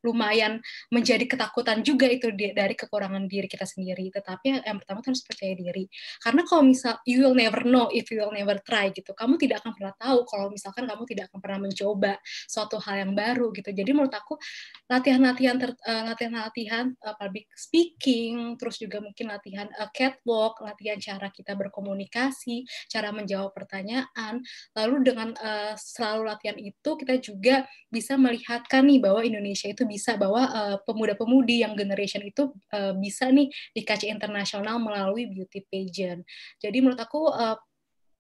lumayan menjadi ketakutan juga itu dari kekurangan diri kita sendiri. Tetapi yang pertama itu harus percaya diri. Karena kalau misal you will never know if you will never try gitu. Kamu tidak akan pernah tahu kalau misalkan kamu tidak akan pernah mencoba suatu hal yang baru gitu. Jadi menurut aku latihan-latihan public speaking, terus juga mungkin latihan catwalk, latihan cara kita berkomunikasi, cara menjawab pertanyaan. Lalu dengan selalu latihan itu kita juga bisa melihatkan nih bahwa Indonesia itu bisa, bahwa pemuda-pemudi yang generation itu bisa nih di kancah internasional melalui beauty pageant. Jadi menurut aku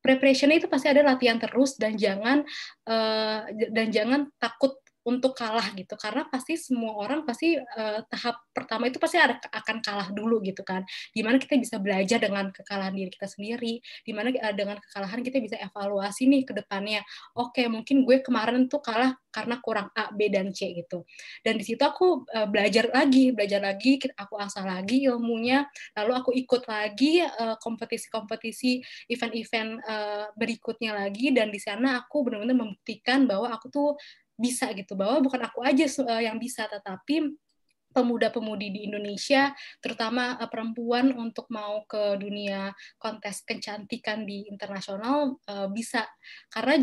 preparation-nya itu pasti ada latihan terus, dan jangan takut untuk kalah gitu, karena pasti semua orang pasti tahap pertama itu pasti akan kalah dulu gitu kan, dimana kita bisa belajar dengan kekalahan diri kita sendiri, dimana dengan kekalahan kita bisa evaluasi nih ke depannya, oke, mungkin gue kemarin tuh kalah karena kurang A, B, dan C gitu, dan di situ aku belajar lagi, aku asah lagi ilmunya, lalu aku ikut lagi kompetisi-kompetisi, event-event berikutnya lagi, dan di sana aku benar-benar membuktikan bahwa aku tuh bisa gitu, bahwa bukan aku aja yang bisa, tetapi pemuda-pemudi di Indonesia, terutama perempuan, untuk mau ke dunia kontes kecantikan di internasional bisa. Karena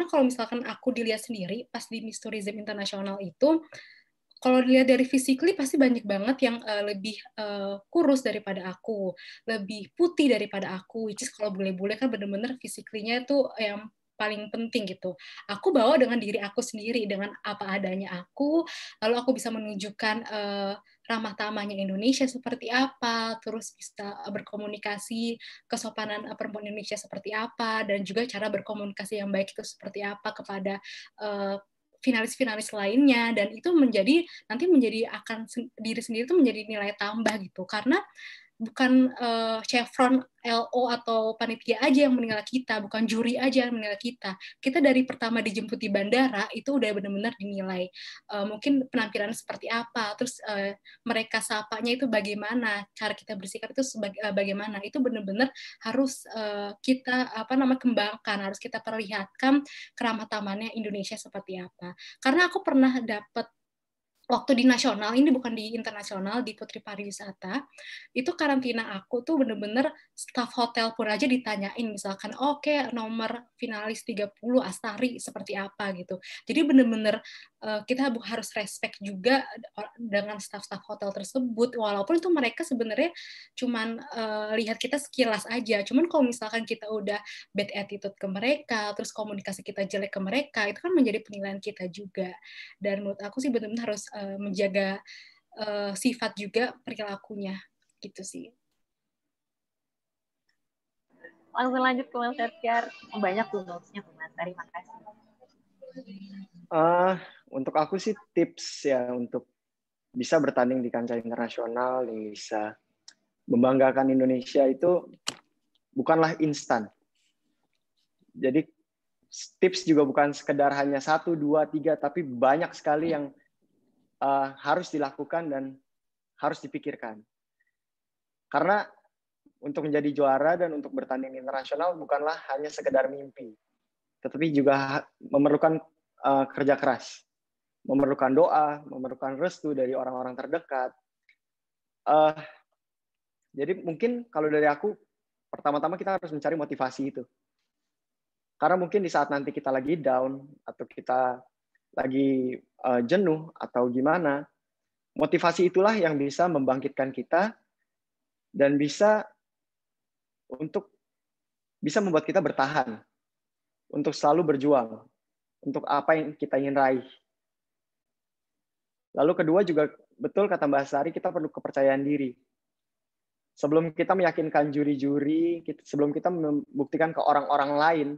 kalau misalkan aku dilihat sendiri pas di Miss Tourism Internasional itu, kalau dilihat dari physically pasti banyak banget yang lebih kurus daripada aku, lebih putih daripada aku, which is kalau bule-bule kan bener-bener physically-nya itu yang paling penting gitu. Aku bawa dengan diri aku sendiri, dengan apa adanya aku, lalu aku bisa menunjukkan ramah tamahnya Indonesia seperti apa, terus bisa berkomunikasi kesopanan perempuan Indonesia seperti apa, dan juga cara berkomunikasi yang baik itu seperti apa kepada finalis-finalis lainnya, dan itu nanti menjadi akan diri sendiri itu menjadi nilai tambah gitu, karena bukan chevron LO atau panitia aja yang menilai kita, bukan juri aja yang menilai kita. Kita dari pertama dijemput di bandara itu udah benar-benar dinilai. Mungkin penampilan seperti apa, terus mereka sapanya itu bagaimana, cara kita bersikap itu bagaimana. Itu benar-benar harus kita kembangkan, harus kita perlihatkan keramah tamahannya Indonesia seperti apa. Karena aku pernah dapat waktu di nasional, ini bukan di internasional, di Putri Pariwisata, itu karantina aku tuh bener-bener staff hotel pun aja ditanyain, misalkan, oke, nomor finalis 30 Astari seperti apa gitu. Jadi bener-bener kita harus respect juga dengan staff-staff hotel tersebut, walaupun itu mereka sebenarnya cuman lihat kita sekilas aja. Cuman kalau misalkan kita udah bad attitude ke mereka, terus komunikasi kita jelek ke mereka, itu kan menjadi penilaian kita juga. Dan menurut aku sih benar-benar harus menjaga sifat juga perilakunya gitu sih. Langsung lanjut ke Mas Edgar. Banyak tuh notes-nya tuh Mas. Terima kasih. Untuk aku sih tips ya untuk bisa bertanding di kancah internasional, yang bisa membanggakan Indonesia itu bukanlah instan. Jadi tips juga bukan sekedar hanya 1, 2, 3, tapi banyak sekali yang harus dilakukan dan harus dipikirkan. Karena untuk menjadi juara dan untuk bertanding internasional bukanlah hanya sekedar mimpi, tetapi juga memerlukan kerja keras, memerlukan doa, memerlukan restu dari orang-orang terdekat. Jadi mungkin kalau dari aku, pertama-tama kita harus mencari motivasi itu. Karena mungkin di saat nanti kita lagi down, atau kita lagi jenuh, atau gimana, motivasi itulah yang bisa membangkitkan kita dan bisa membuat kita bertahan, untuk selalu berjuang, untuk apa yang kita ingin raih. Lalu kedua juga, betul kata Mbak Sari, kita perlu kepercayaan diri. Sebelum kita meyakinkan juri-juri, sebelum kita membuktikan ke orang-orang lain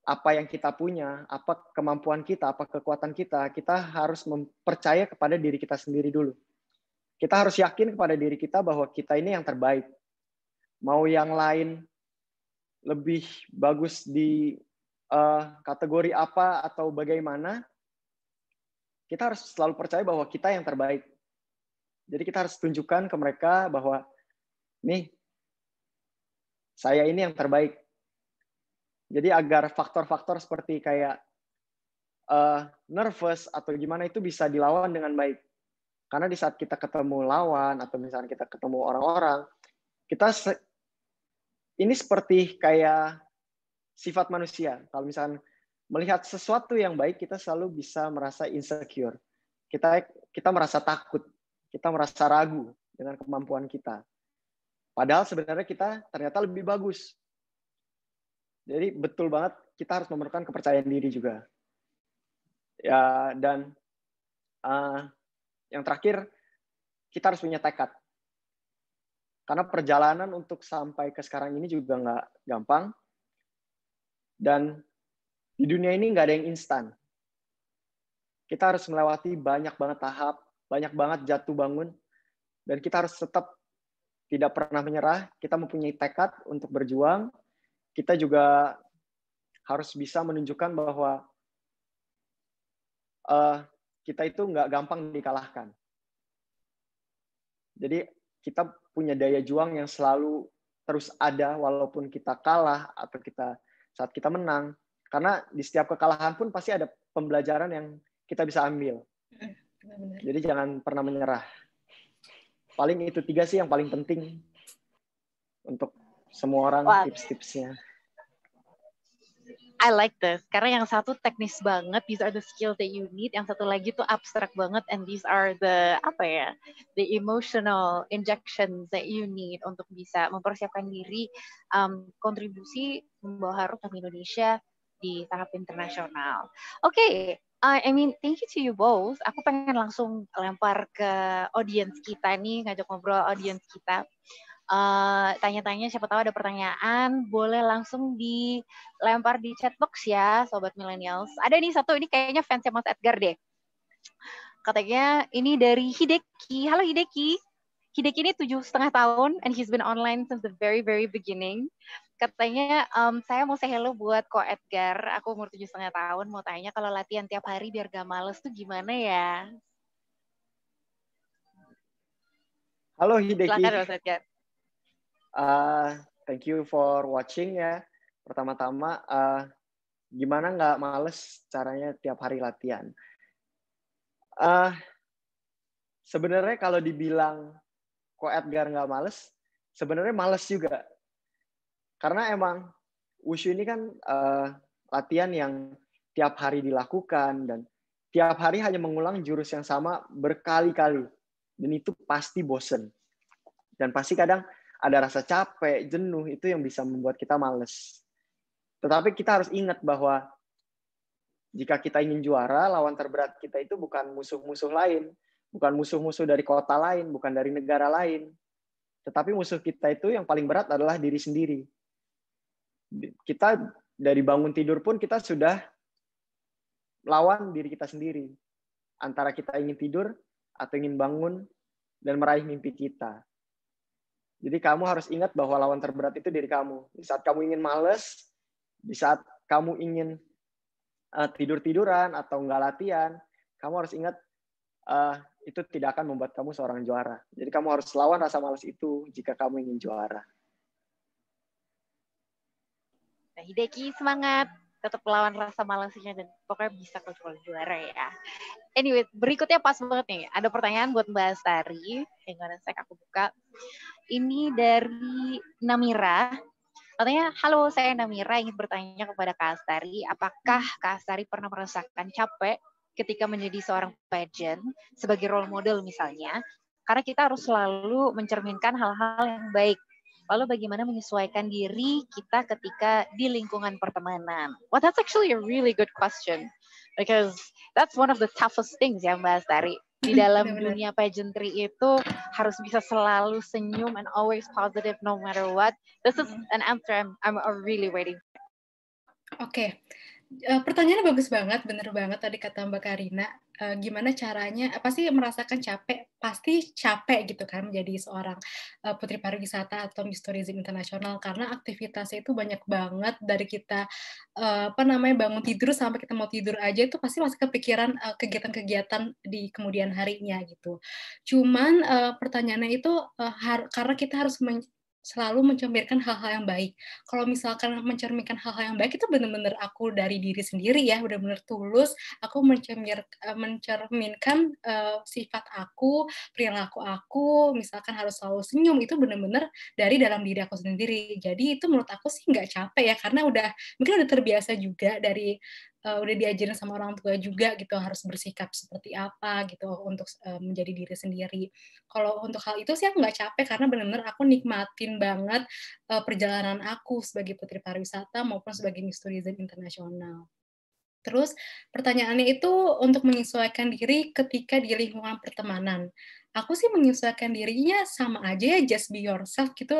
apa yang kita punya, apa kemampuan kita, apa kekuatan kita harus mempercaya kepada diri kita sendiri dulu. Kita harus yakin kepada diri kita bahwa kita ini yang terbaik. Mau yang lain lebih bagus di kategori apa atau bagaimana, kita harus selalu percaya bahwa kita yang terbaik. Jadi kita harus tunjukkan ke mereka bahwa, nih, saya ini yang terbaik. Jadi agar faktor-faktor seperti kayak nervous atau gimana itu bisa dilawan dengan baik. Karena di saat kita ketemu lawan atau misalnya kita ketemu orang-orang, ini seperti kayak sifat manusia. Kalau misalnya melihat sesuatu yang baik, kita selalu bisa merasa insecure. Kita merasa takut, kita merasa ragu dengan kemampuan kita. Padahal sebenarnya kita ternyata lebih bagus. Jadi betul banget kita harus memerlukan kepercayaan diri juga. Ya, dan yang terakhir, kita harus punya tekad. Karena perjalanan untuk sampai ke sekarang ini juga nggak gampang. Dan di dunia ini nggak ada yang instan. Kita harus melewati banyak banget tahap, banyak banget jatuh bangun, dan kita harus tetap tidak pernah menyerah. Kita mempunyai tekad untuk berjuang. Kita juga harus bisa menunjukkan bahwa kita itu nggak gampang dikalahkan. Jadi kita punya daya juang yang selalu terus ada walaupun kita kalah atau saat kita menang. Karena di setiap kekalahan pun pasti ada pembelajaran yang kita bisa ambil. Jadi jangan pernah menyerah. Paling itu 3 sih yang paling penting untuk semua orang. Wow. Tips-tipsnya. I like this. Karena yang satu teknis banget, these are the skills that you need. Yang satu lagi tuh abstrak banget, and these are the the emotional injections that you need untuk bisa mempersiapkan diri kontribusi membawa harum sama Indonesia di tahap internasional. Oke. I mean, thank you to you both. Aku pengen langsung lempar ke audience kita nih, ngajak ngobrol audience kita. Tanya-tanya, siapa tahu ada pertanyaan, boleh langsung dilempar di chat box ya, Sobat Millennials. Ada nih satu, ini kayaknya fansnya Mas Edgar deh. Katanya ini dari Hideki. Halo Hideki. Hideki ini 7,5 tahun, and he's been online since the very, very beginning. Katanya, saya mau say hello buat Ko Edgar. Aku umur 7,5 tahun, mau tanya kalau latihan tiap hari biar gak males tuh gimana ya? Halo Hideki. Silakan Mas Edgar. Thank you for watching ya. Pertama-tama, gimana nggak males caranya tiap hari latihan? Sebenarnya kalau dibilang Ko Edgar nggak males, sebenarnya males juga. Karena emang wushu ini kan latihan yang tiap hari dilakukan dan tiap hari hanya mengulang jurus yang sama berkali-kali. Dan itu pasti bosen. Dan pasti kadang ada rasa capek, jenuh, itu yang bisa membuat kita males. Tetapi kita harus ingat bahwa jika kita ingin juara, lawan terberat kita itu bukan musuh-musuh lain, bukan musuh-musuh dari kota lain, bukan dari negara lain. Tetapi musuh kita itu yang paling berat adalah diri sendiri. Kita dari bangun tidur pun kita sudah lawan diri kita sendiri. Antara kita ingin tidur atau ingin bangun dan meraih mimpi kita. Jadi kamu harus ingat bahwa lawan terberat itu diri kamu. Di saat kamu ingin males, di saat kamu ingin tidur-tiduran atau nggak latihan, kamu harus ingat itu tidak akan membuat kamu seorang juara. Jadi kamu harus lawan rasa malas itu jika kamu ingin juara. Nah, Hideki semangat, tetap lawan rasa malasnya dan pokoknya bisa kalau juara ya. Anyway, berikutnya pas banget nih. Ada pertanyaan buat Mbak Astari. Yang aku buka. Ini dari Namira. Katanya, halo saya Namira ingin bertanya kepada Kak Astari. Apakah Kak Astari pernah merasakan capek ketika menjadi seorang pageant sebagai role model misalnya? Karena kita harus selalu mencerminkan hal-hal yang baik. Lalu bagaimana menyesuaikan diri kita ketika di lingkungan pertemanan? Well, that's actually a really good question. Because that's one of the toughest things ya Mbak Astari. Di dalam dunia pageantry itu harus bisa selalu senyum and always positive no matter what. This is an answer I'm really waiting for. Oke. Pertanyaannya bagus banget, bener banget tadi kata Mbak Karina. Gimana caranya, pasti merasakan capek, pasti capek gitu kan menjadi seorang putri pariwisata atau Miss Tourism Internasional karena aktivitasnya itu banyak banget dari kita bangun tidur sampai kita mau tidur aja itu pasti masih kepikiran kegiatan-kegiatan di kemudian harinya gitu. Cuman pertanyaannya itu karena kita harus selalu mencerminkan hal-hal yang baik. Kalau misalkan mencerminkan hal-hal yang baik itu benar-benar aku dari diri sendiri ya, benar-benar tulus. Aku mencerminkan sifat aku, perilaku aku, misalkan harus selalu senyum itu benar-benar dari dalam diri aku sendiri. Jadi itu menurut aku sih nggak capek ya, karena mungkin udah terbiasa juga dari udah diajarin sama orang tua juga gitu harus bersikap seperti apa gitu untuk menjadi diri sendiri. Kalau untuk hal itu sih aku nggak capek karena benar-benar aku nikmatin banget perjalanan aku sebagai putri pariwisata maupun sebagai Miss Tourism Internasional. Terus pertanyaannya itu untuk menyesuaikan diri ketika di lingkungan pertemanan. Aku sih menyesuaikan dirinya sama aja ya, just be yourself gitu.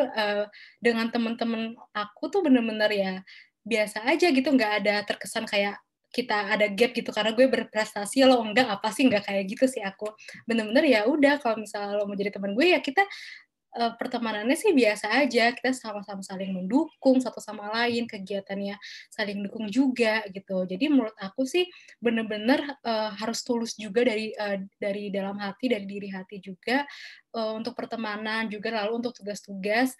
Dengan teman-teman aku tuh benar-benar ya biasa aja gitu, nggak ada terkesan kayak kita ada gap gitu karena gue berprestasi lo enggak, apa sih, nggak kayak gitu sih aku. Bener-bener ya udah kalau misalnya lo mau jadi teman gue ya kita pertemanannya sih biasa aja, kita sama-sama saling mendukung satu sama lain, kegiatannya saling dukung juga gitu. Jadi menurut aku sih bener-bener harus tulus juga dari dalam hati, dari diri hati juga untuk pertemanan juga, lalu untuk tugas-tugas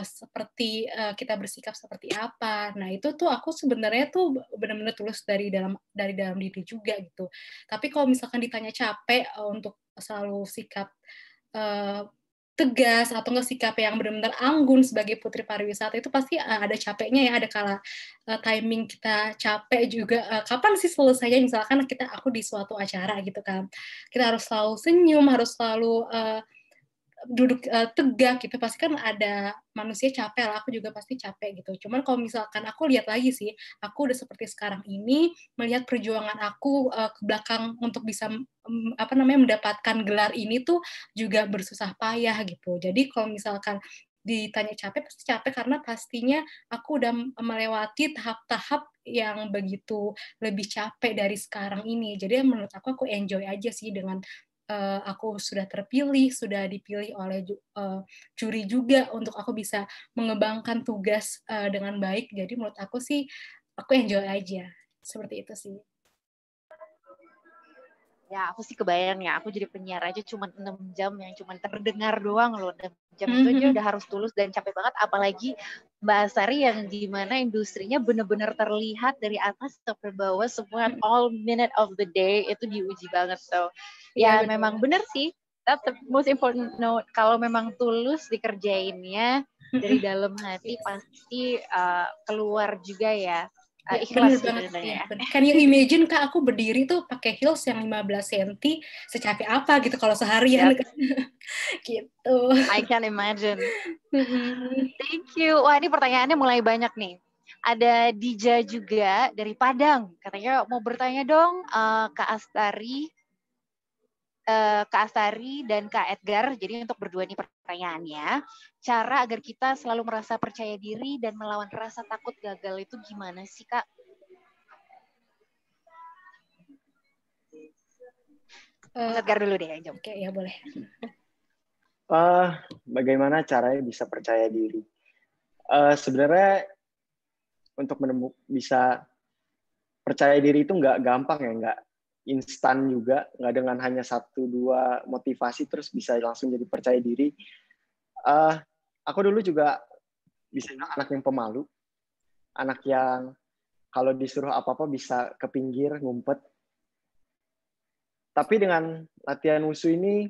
seperti kita bersikap seperti apa. Nah itu tuh aku sebenarnya tuh benar-benar tulus dari dalam diri juga gitu. Tapi kalau misalkan ditanya capek untuk selalu sikap tegas atau nggak sikap yang benar-benar anggun sebagai putri pariwisata itu pasti ada capeknya ya, ada kala timing kita capek juga. Kapan sih selesainya? Misalkan aku di suatu acara gitu kan, kita harus selalu senyum, harus selalu duduk tegak gitu, pasti kan ada manusia capek lah, aku juga pasti capek gitu. Cuman kalau misalkan aku lihat lagi sih, aku udah seperti sekarang ini, melihat perjuangan aku ke belakang untuk bisa mendapatkan gelar ini tuh juga bersusah payah gitu. Jadi kalau misalkan ditanya capek, pasti capek karena pastinya aku udah melewati tahap-tahap yang begitu lebih capek dari sekarang ini. Jadi menurut aku enjoy aja sih dengan aku sudah terpilih, sudah dipilih oleh juri juga untuk aku bisa mengembangkan tugas dengan baik. Jadi menurut aku sih, aku enjoy aja. Seperti itu sih. Ya, aku sih kebayang ya, aku jadi penyiar aja cuma 6 jam yang cuma terdengar doang loh. 6 jam itu aja udah harus tulus dan capek banget, apalagi Mbak Astari yang gimana industrinya benar-benar terlihat dari atas sampai bawah, semua all minute of the day itu diuji banget. So, ya memang benar sih, that's the most important note. Kalau memang tulus dikerjainnya dari dalam hati pasti keluar juga ya. Ikhlas bener banget ya. Can you imagine Kak, aku berdiri tuh pakai heels yang 15 cm, secapek apa gitu kalau seharian. Gitu. I can imagine. Thank you. Wah, ini pertanyaannya mulai banyak nih. Ada Dija juga dari Padang. Katanya mau bertanya dong Kak Astari dan Kak Edgar. Jadi untuk berdua nih pertanyaan. pertanyaannya, cara agar kita selalu merasa percaya diri dan melawan rasa takut gagal itu gimana sih, Kak? Mas Edgar dulu deh yang jawab. Oke, ya boleh. Bagaimana caranya bisa percaya diri? Sebenarnya untuk bisa percaya diri itu nggak gampang ya, nggak instan juga, nggak dengan hanya 1-2 motivasi terus bisa langsung jadi percaya diri. Aku dulu juga bisa bilang anak yang pemalu, anak yang kalau disuruh apa-apa bisa ke pinggir, ngumpet. Tapi dengan latihan wushu ini,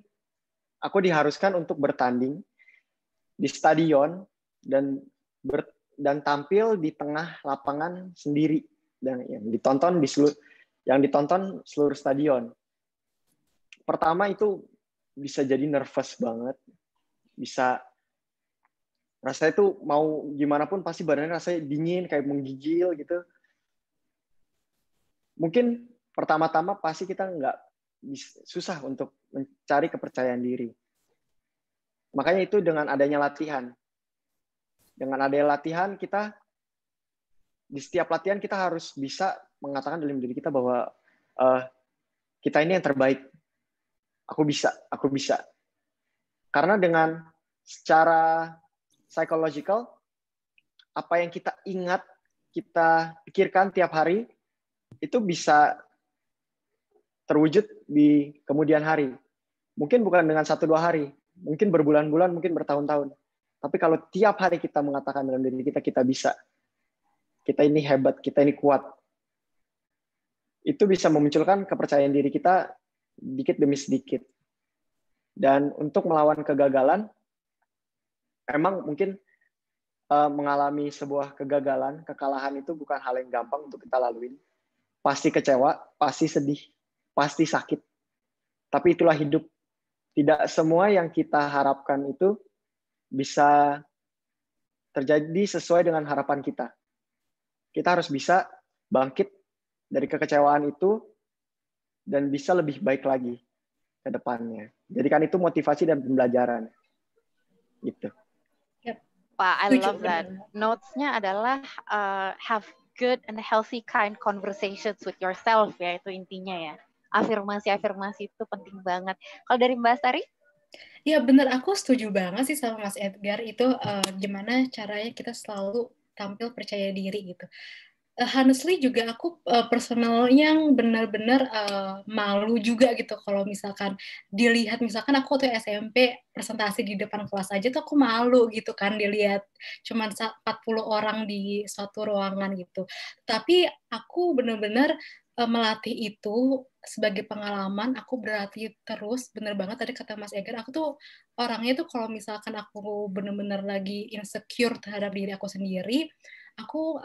aku diharuskan untuk bertanding di stadion dan tampil di tengah lapangan sendiri dan yang ditonton seluruh stadion. Pertama itu bisa jadi nervous banget, bisa rasanya tuh mau gimana pun pasti badannya rasanya dingin kayak menggigil gitu. Mungkin pertama-tama pasti kita susah untuk mencari kepercayaan diri. Makanya itu dengan adanya latihan. Dengan adanya latihan, di setiap latihan kita harus bisa mengatakan dalam diri kita bahwa kita ini yang terbaik. Aku bisa. Karena dengan secara psychological, apa yang kita ingat, kita pikirkan tiap hari, itu bisa terwujud di kemudian hari. Mungkin bukan dengan 1-2 hari, mungkin berbulan-bulan, mungkin bertahun-tahun. Tapi kalau tiap hari kita mengatakan dalam diri kita bisa. Kita ini hebat, kita ini kuat. Itu bisa memunculkan kepercayaan diri kita sedikit demi sedikit. Dan untuk melawan kegagalan, emang mungkin mengalami sebuah kegagalan, kekalahan itu bukan hal yang gampang untuk kita laluin. Pasti kecewa, pasti sedih, pasti sakit. Tapi itulah hidup. Tidak semua yang kita harapkan itu bisa terjadi sesuai dengan harapan kita. Kita harus bisa bangkit dari kekecewaan itu dan bisa lebih baik lagi ke depannya. Jadikan itu motivasi dan pembelajaran. Gitu. Pak, I love that. Notes-nya adalah have good and healthy kind conversations with yourself ya, itu intinya ya. Afirmasi-afirmasi itu penting banget. Kalau dari Mbak Astari? Ya bener, aku setuju banget sih sama Mas Edgar itu gimana caranya kita selalu tampil percaya diri gitu. Honestly juga aku personal yang benar-benar malu juga gitu kalau misalkan dilihat, misalkan aku waktu SMP presentasi di depan kelas aja tuh aku malu gitu kan dilihat cuman 40 orang di suatu ruangan gitu. Tapi aku benar-benar melatih itu sebagai pengalaman, aku berlatih terus, bener banget tadi kata Mas Egar, aku tuh orangnya tuh kalau misalkan aku bener-bener lagi insecure terhadap diri aku sendiri, aku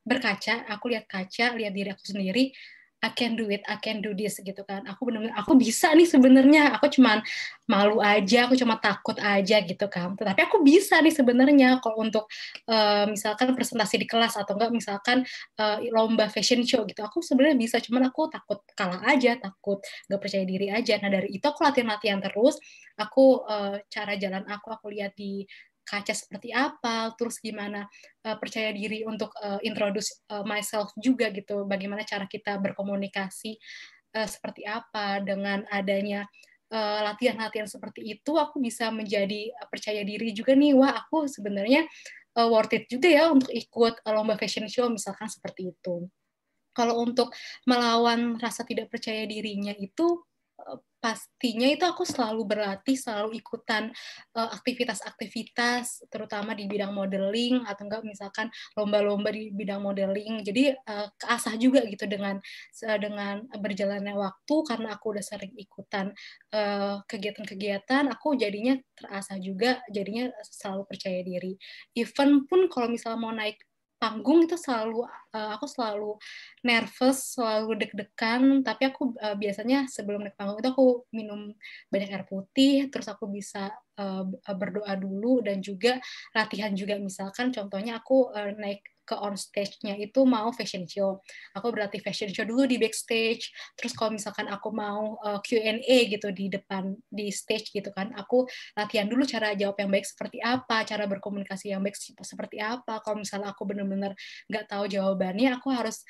berkaca, aku lihat kaca, lihat diri aku sendiri, I can do it, I can do this gitu kan. Aku benar-benar aku bisa nih sebenarnya. Aku cuman malu aja, aku cuma takut aja gitu kan. Tetapi aku bisa nih sebenarnya kalau untuk misalkan presentasi di kelas atau enggak misalkan lomba fashion show gitu. Aku sebenarnya bisa, cuman aku takut kalah aja, takut nggak percaya diri aja. Nah dari itu aku latihan-latihan terus. Aku cara jalan aku lihat di kaca seperti apa, terus gimana percaya diri untuk introduce myself juga gitu, bagaimana cara kita berkomunikasi seperti apa. Dengan adanya latihan-latihan seperti itu, aku bisa menjadi percaya diri juga nih, wah aku sebenarnya worth it juga ya untuk ikut lomba fashion show misalkan seperti itu. Kalau untuk melawan rasa tidak percaya dirinya itu pastinya itu aku selalu berlatih, selalu ikutan aktivitas-aktivitas, terutama di bidang modeling atau enggak misalkan lomba-lomba di bidang modeling. Jadi keasah juga gitu dengan berjalannya waktu, karena aku udah sering ikutan kegiatan-kegiatan, aku jadinya terasah juga, jadinya selalu percaya diri. Even pun kalau misalnya mau naik panggung itu aku selalu nervous, selalu deg-degan, tapi aku biasanya sebelum naik panggung itu aku minum banyak air putih, terus aku bisa berdoa dulu dan juga latihan juga. Misalkan contohnya aku naik ke on stage-nya itu mau fashion show, aku berlatih fashion show dulu di backstage. Terus kalau misalkan aku mau Q&A gitu di depan di stage gitu kan, aku latihan dulu cara jawab yang baik seperti apa, cara berkomunikasi yang baik seperti apa. Kalau misalnya aku benar-benar nggak tahu jawabannya, aku harus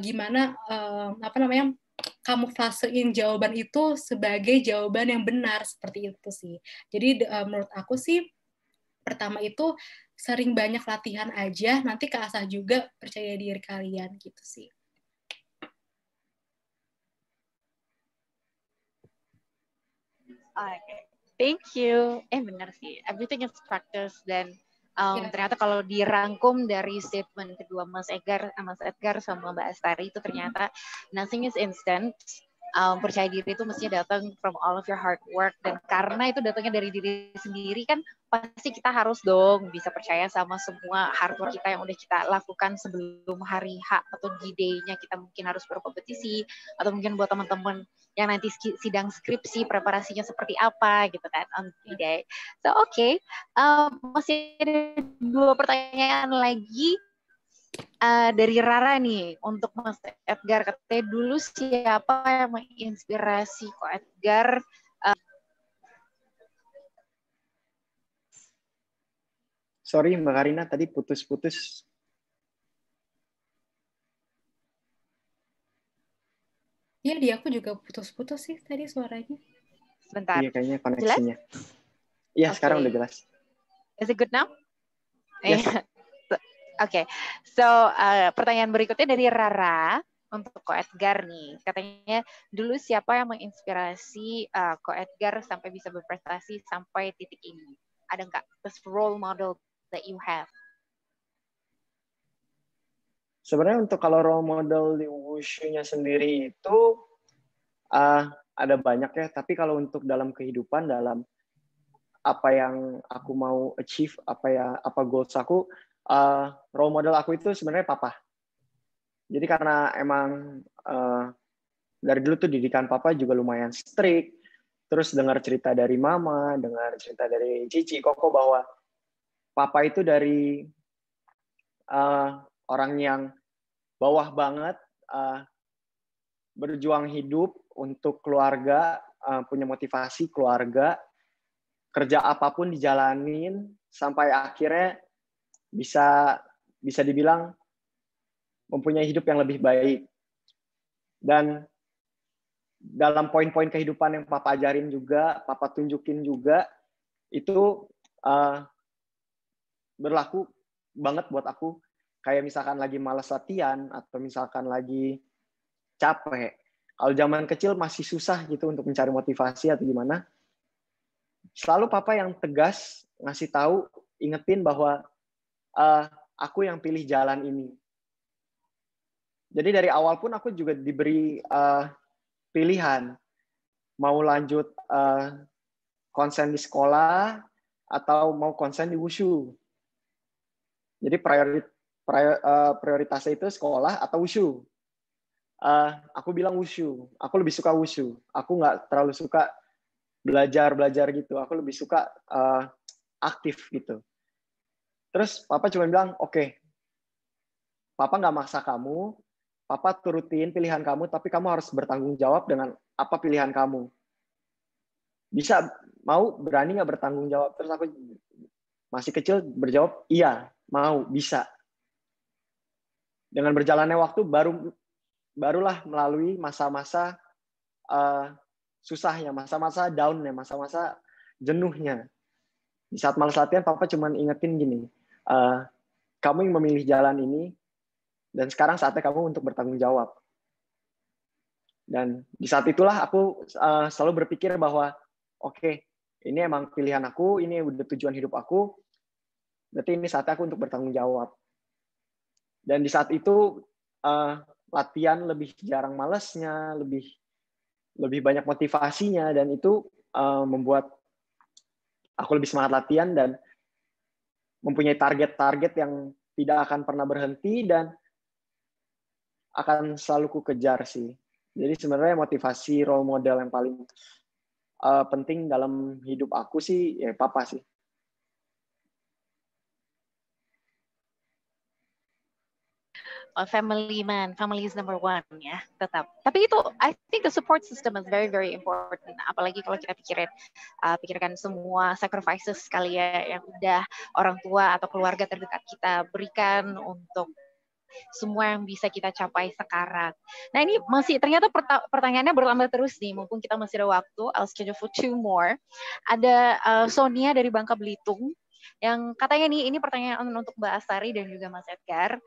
gimana apa namanya kamuflasein jawaban itu sebagai jawaban yang benar, seperti itu sih. Jadi menurut aku sih pertama itu sering banyak latihan aja, nanti keasah juga percaya diri kalian gitu sih. Okay. Thank you. Benar sih, everything is practice, dan ternyata kalau dirangkum dari statement kedua Mas Edgar sama Mbak Astari itu ternyata nothing is instant. Percaya diri itu mestinya datang from all of your hard work, dan karena itu datangnya dari diri sendiri kan pasti kita harus dong bisa percaya sama semua hard work kita yang udah kita lakukan sebelum hari H atau di day-nya kita mungkin harus berkompetisi, atau mungkin buat teman-teman yang nanti sidang skripsi preparasinya seperti apa gitu kan on the day. So okay, masih ada 2 pertanyaan lagi. Dari Rara nih untuk Mas Edgar, katanya dulu siapa yang menginspirasi Ko Edgar? Sorry Mbak Karina, tadi putus-putus. Iya, di aku juga putus-putus sih tadi suaranya. Sebentar. Iya, kayaknya koneksinya. Iya, okay. Sekarang udah jelas. Is it good now? Yes. Oke, so pertanyaan berikutnya dari Rara untuk Ko Edgar nih. Katanya dulu siapa yang menginspirasi Ko Edgar sampai bisa berprestasi sampai titik ini? Ada nggak this role model that you have? Sebenarnya untuk kalau role model di wushu-nya sendiri itu ada banyak ya. Tapi kalau untuk dalam kehidupan, dalam apa yang aku mau achieve, apa goals aku, role model aku itu sebenarnya papa. Jadi karena emang dari dulu tuh didikan papa juga lumayan strict, terus dengar cerita dari mama, dengar cerita dari Cici, Koko bahwa papa itu dari orang yang bawah banget, berjuang hidup untuk keluarga, punya motivasi keluarga, kerja apapun dijalanin sampai akhirnya bisa dibilang mempunyai hidup yang lebih baik. Dan dalam poin-poin kehidupan yang papa ajarin juga, papa tunjukin juga, itu berlaku banget buat aku. Kayak misalkan lagi malas latihan, atau misalkan lagi capek. Kalau zaman kecil masih susah gitu untuk mencari motivasi atau gimana. Selalu papa yang tegas ngasih tahu, ingetin bahwa aku yang pilih jalan ini. Jadi dari awal pun aku juga diberi pilihan mau lanjut konsen di sekolah atau mau konsen di wushu. Jadi prioritasnya itu sekolah atau wushu. Aku bilang wushu. Aku lebih suka wushu. Aku nggak terlalu suka belajar gitu. Aku lebih suka aktif gitu. Terus papa cuma bilang, oke, papa nggak maksa kamu, papa turutin pilihan kamu, tapi kamu harus bertanggung jawab dengan apa pilihan kamu. Bisa, mau, berani nggak bertanggung jawab? Terus aku masih kecil berjawab, iya, mau, bisa. Dengan berjalannya waktu, barulah melalui masa-masa susahnya, masa-masa down-nya, masa-masa jenuhnya. Di saat malas latihan, papa cuma ingetin gini, kamu yang memilih jalan ini, dan sekarang saatnya kamu untuk bertanggung jawab. Dan di saat itulah aku selalu berpikir bahwa, oke, ini emang pilihan aku, ini udah tujuan hidup aku, berarti ini saatnya aku untuk bertanggung jawab. Dan di saat itu, latihan lebih jarang malesnya, lebih banyak motivasinya, dan itu membuat aku lebih semangat latihan dan mempunyai target-target yang tidak akan pernah berhenti dan akan selalu ku kejar sih. Jadi sebenarnya motivasi role model yang paling penting dalam hidup aku sih ya papa sih. family man, family is number one ya, tetap. Tapi itu, I think the support system is very very important. Apalagi kalau kita pikirkan semua sacrifices sekali ya yang udah orang tua atau keluarga terdekat kita berikan untuk semua yang bisa kita capai sekarang. Nah ini masih ternyata pertanyaannya bertambah terus nih, mumpung kita masih ada waktu. I'll schedule for 2 more. Ada Sonia dari Bangka Belitung yang katanya nih, ini pertanyaan untuk Mbak Astari dan juga Mas Edgar.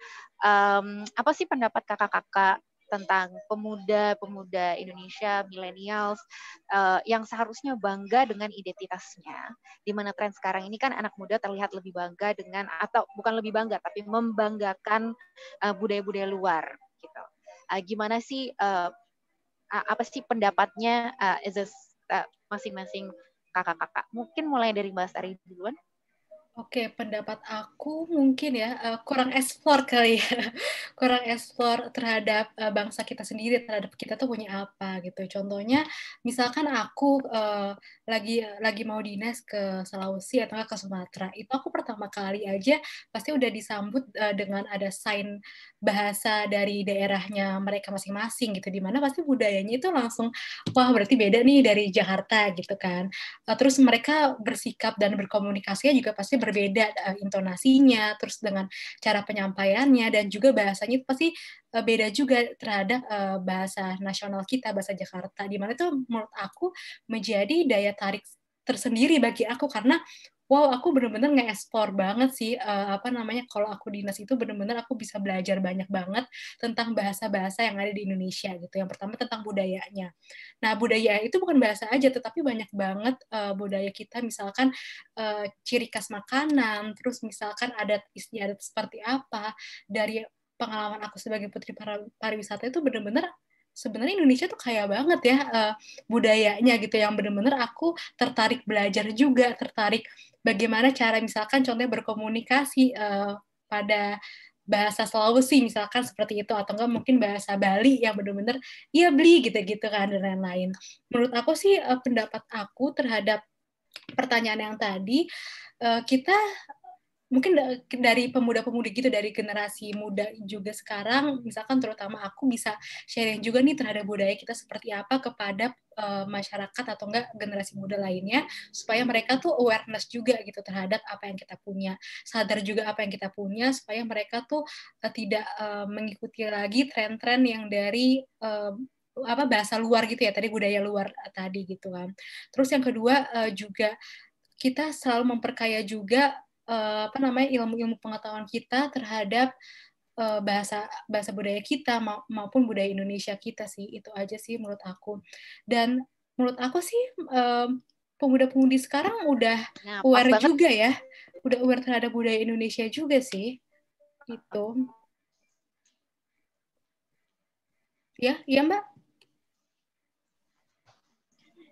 Apa sih pendapat kakak-kakak tentang pemuda-pemuda Indonesia, millennials, yang seharusnya bangga dengan identitasnya, di mana tren sekarang ini kan anak muda terlihat lebih bangga dengan, atau bukan lebih bangga, tapi membanggakan budaya-budaya luar, gitu. Gimana sih, apa sih pendapatnya masing-masing kakak-kakak? Mungkin mulai dari Mbak Astari duluan. Oke, pendapat aku mungkin ya kurang eksplor kali ya, kurang eksplor terhadap bangsa kita sendiri, terhadap kita tuh punya apa gitu. Contohnya, misalkan aku lagi mau dinas ke Sulawesi atau ke Sumatera, itu aku pertama kali aja pasti udah disambut dengan ada sign bahasa dari daerahnya mereka masing-masing gitu, dimana pasti budayanya itu langsung, wah berarti beda nih dari Jakarta gitu kan. Terus mereka bersikap dan berkomunikasinya juga pasti berbeda, intonasinya, terus dengan cara penyampaiannya, dan juga bahasanya itu pasti beda juga terhadap bahasa nasional kita, bahasa Jakarta, di mana itu menurut aku menjadi daya tarik tersendiri bagi aku, karena wow, aku bener-bener nge-explore banget sih, kalau aku dinas itu bener-bener aku bisa belajar banyak banget tentang bahasa-bahasa yang ada di Indonesia gitu. Yang pertama tentang budayanya. Nah, budaya itu bukan bahasa aja, tetapi banyak banget budaya kita, misalkan ciri khas makanan, terus misalkan adat istiadat seperti apa. Dari pengalaman aku sebagai putri pariwisata itu bener-bener sebenarnya Indonesia tuh kaya banget ya budayanya gitu, yang bener-bener aku tertarik belajar juga, tertarik bagaimana cara misalkan contohnya berkomunikasi pada bahasa Sulawesi misalkan seperti itu, atau enggak mungkin bahasa Bali yang benar-benar iya beli gitu-gitu kan, dan lain-lain. Menurut aku sih pendapat aku terhadap pertanyaan yang tadi, kita mungkin dari pemuda-pemudi gitu, dari generasi muda juga sekarang, misalkan terutama aku bisa sharing juga nih terhadap budaya kita seperti apa kepada masyarakat atau enggak generasi muda lainnya, supaya mereka tuh awareness juga gitu terhadap apa yang kita punya, sadar juga apa yang kita punya, supaya mereka tuh tidak mengikuti lagi tren-tren yang dari bahasa luar gitu ya, tadi budaya luar tadi gitu kan. Terus yang kedua juga kita selalu memperkaya juga ilmu-ilmu pengetahuan kita terhadap bahasa budaya kita maupun budaya Indonesia kita sih. Itu aja sih menurut aku. Dan menurut aku sih pemuda-pemudi sekarang udah aware juga ya, udah aware terhadap budaya Indonesia juga sih. Gitu. Ya Mbak?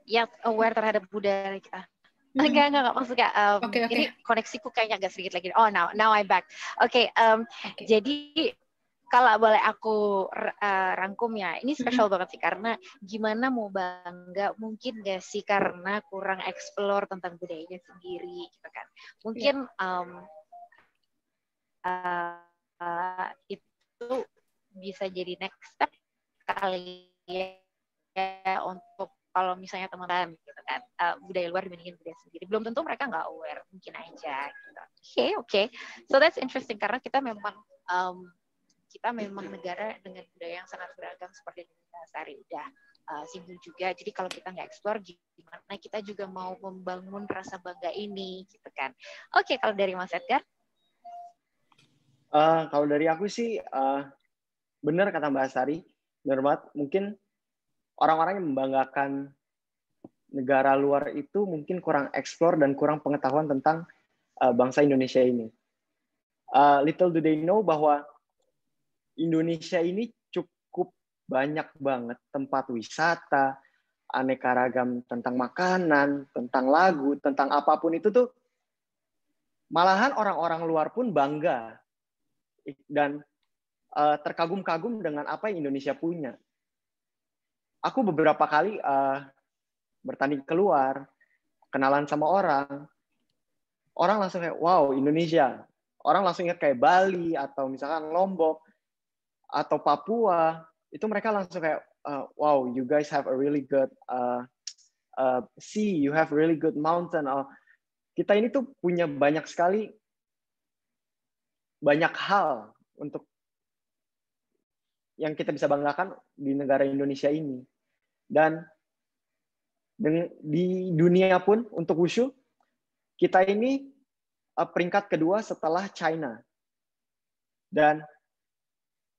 Ya, aware terhadap budaya kita. Enggak, maksudnya okay. Ini koneksiku kayaknya agak sedikit lagi. Oh, now I'm back. Oke, jadi kalau boleh aku rangkum ya, ini spesial banget sih, karena gimana mau bangga, mungkin gak sih karena kurang explore tentang budayanya sendiri gitu kan. Mungkin itu bisa jadi next step kali ya untuk kalau misalnya teman-teman gitu kan budaya luar dibandingin budaya sendiri, belum tentu mereka nggak aware, mungkin aja gitu. Oke. So that's interesting, karena kita memang negara dengan budaya yang sangat beragam seperti Indonesia. Sari udah singgung juga. Jadi kalau kita nggak explore, gimana kita juga mau membangun rasa bangga ini gitu kan. Oke, kalau dari Mas Edgar? Kalau dari aku sih benar kata Mbak Astari, benar banget. Mungkin orang-orang yang membanggakan negara luar itu mungkin kurang eksplor dan kurang pengetahuan tentang bangsa Indonesia ini. Little do they know bahwa Indonesia ini cukup banyak banget tempat wisata, aneka ragam tentang makanan, tentang lagu, tentang apapun itu tuh malahan orang-orang luar pun bangga dan terkagum-kagum dengan apa yang Indonesia punya. Aku beberapa kali bertanding keluar, kenalan sama orang langsung kayak, wow, Indonesia. Orang langsung ingat kayak Bali atau misalkan Lombok. atau Papua, itu mereka langsung kayak, wow, you guys have a really good sea, you have really good mountain. Kita ini tuh punya banyak sekali, banyak hal untuk yang kita bisa banggakan di negara Indonesia ini. Dan di dunia pun untuk wushu, kita ini peringkat kedua setelah China. Dan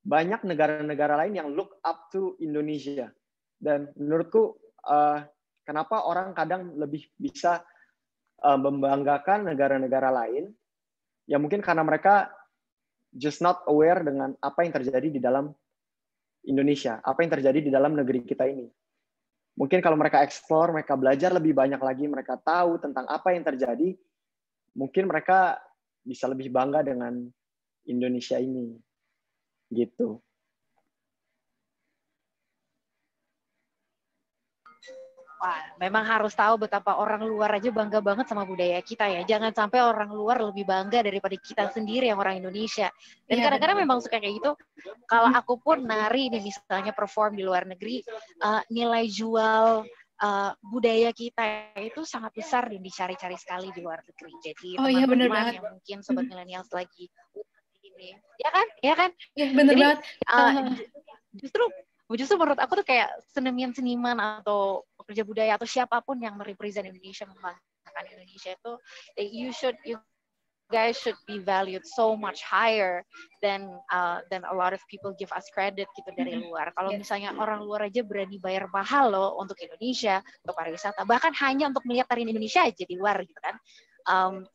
banyak negara-negara lain yang look up to Indonesia. Dan menurutku, kenapa orang kadang lebih bisa membanggakan negara-negara lain, ya mungkin karena mereka just not aware dengan apa yang terjadi di dalam Indonesia, apa yang terjadi di dalam negeri kita ini. Mungkin kalau mereka explore, mereka belajar lebih banyak lagi, mereka tahu tentang apa yang terjadi, mungkin mereka bisa lebih bangga dengan Indonesia ini. Gitu. Wah, memang harus tahu betapa orang luar aja bangga banget sama budaya kita ya. Jangan sampai orang luar lebih bangga daripada kita sendiri yang orang Indonesia. Dan kadang-kadang memang suka kayak gitu. Kalau aku pun nari nih misalnya perform di luar negeri, nilai jual budaya kita itu sangat besar dan dicari-cari sekali di luar negeri. Jadi teman-teman yang mungkin sobat milenials lagi ini, ya kan? Iya bener banget. Justru menurut aku tuh kayak seniman atau pekerja budaya atau siapapun yang merepresent Indonesia, membanggakan Indonesia itu, you guys should be valued so much higher than a lot of people give us credit gitu dari luar. Kalau misalnya orang luar aja berani bayar mahal loh untuk Indonesia, untuk pariwisata, bahkan hanya untuk melihat tarian Indonesia aja di luar gitu kan.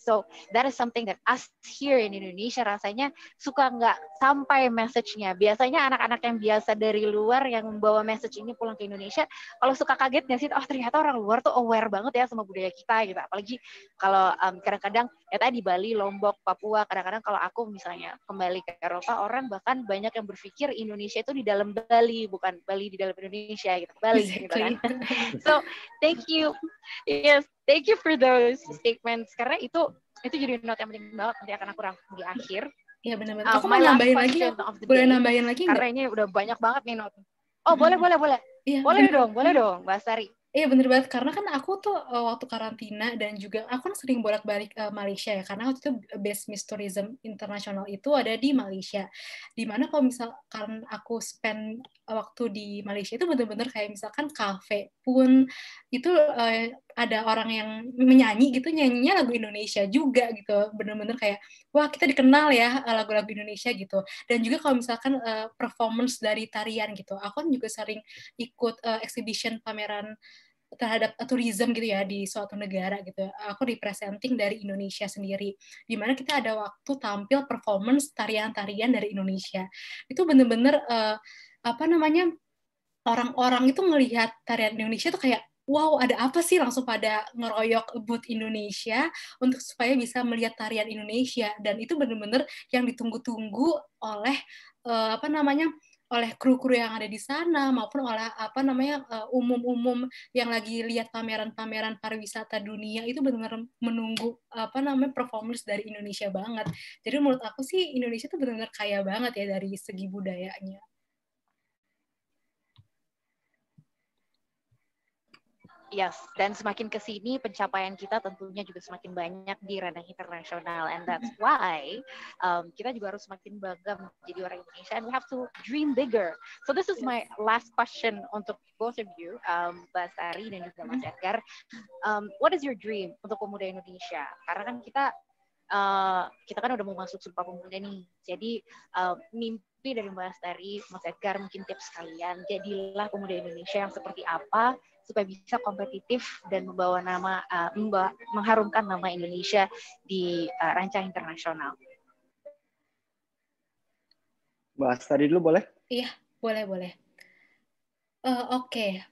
So that is something that us here in Indonesia rasanya suka nggak sampai message-nya. Biasanya anak-anak yang biasa dari luar yang membawa message ini pulang ke Indonesia, kalau suka kaget nggak sih, oh ternyata orang luar tuh aware banget ya sama budaya kita gitu. Apalagi kalau kadang-kadang ya tadi Bali, Lombok, Papua, kadang-kadang kalau aku misalnya kembali ke Eropa, orang bahkan banyak yang berpikir Indonesia itu di dalam Bali, bukan Bali di dalam Indonesia gitu. Bali gitu kan. So thank you. Yes, thank you for those statements. Karena itu jadi note yang penting banget, nanti akan aku rangkum di akhir. Iya benar-benar. Aku mau nambahin lagi. Boleh nambahin lagi nggak? Karena ini udah banyak banget nih note. Oh boleh. Iya, boleh dong, Mbak Astari. Iya bener banget, karena kan aku tuh waktu karantina dan juga aku kan sering bolak-balik Malaysia ya, karena waktu itu Best Miss Tourism International itu ada di Malaysia. Dimana kalau misalkan aku spend waktu di Malaysia itu bener-bener kayak misalkan kafe pun itu ada orang yang menyanyi gitu, nyanyinya lagu Indonesia juga gitu, bener-bener kayak wah kita dikenal ya lagu-lagu Indonesia gitu. Dan juga kalau misalkan performance dari tarian gitu, aku kan juga sering ikut exhibition pameran terhadap tourism gitu ya di suatu negara gitu. Aku representing dari Indonesia sendiri, di mana kita ada waktu tampil performance tarian-tarian dari Indonesia. Itu bener-bener orang-orang itu ngelihat tarian Indonesia tuh kayak wow, ada apa sih, langsung pada ngeroyok booth Indonesia untuk supaya bisa melihat tarian Indonesia. Dan itu bener-bener yang ditunggu-tunggu oleh oleh kru-kru yang ada di sana maupun oleh umum-umum yang lagi lihat pameran-pameran pariwisata dunia, itu benar-benar menunggu performance dari Indonesia banget. Jadi menurut aku sih Indonesia tuh benar-benar kaya banget ya dari segi budayanya. Yes, dan semakin ke sini pencapaian kita tentunya juga semakin banyak di ranah internasional, and that's why kita juga harus semakin bangga menjadi orang Indonesia, and we have to dream bigger. So this is my last question untuk both of you, Mbak Astari dan juga Mas Edgar. What is your dream untuk pemuda Indonesia? Karena kan kita kan udah mau masuk Sumpah Pemuda nih, jadi mimpi dari Mbak Astari, Mas Edgar, mungkin tips kalian, jadilah pemuda Indonesia yang seperti apa supaya bisa kompetitif dan membawa nama, mengharumkan nama Indonesia di rancang internasional. Mbak Astari dulu boleh? Iya, boleh. Oke.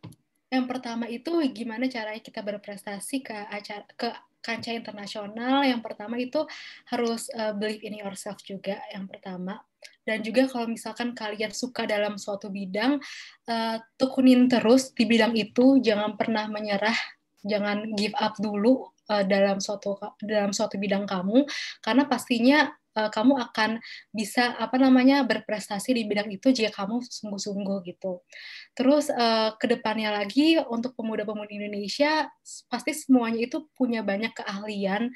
Yang pertama itu gimana caranya kita berprestasi ke kancah internasional. Yang pertama itu harus believe in yourself juga, yang pertama. Dan juga kalau misalkan kalian suka dalam suatu bidang, tekunin terus di bidang itu, jangan pernah menyerah, jangan give up dulu dalam suatu bidang kamu, karena pastinya kamu akan bisa berprestasi di bidang itu jika kamu sungguh-sungguh gitu. Terus ke depannya lagi untuk pemuda-pemudi Indonesia pasti semuanya itu punya banyak keahlian.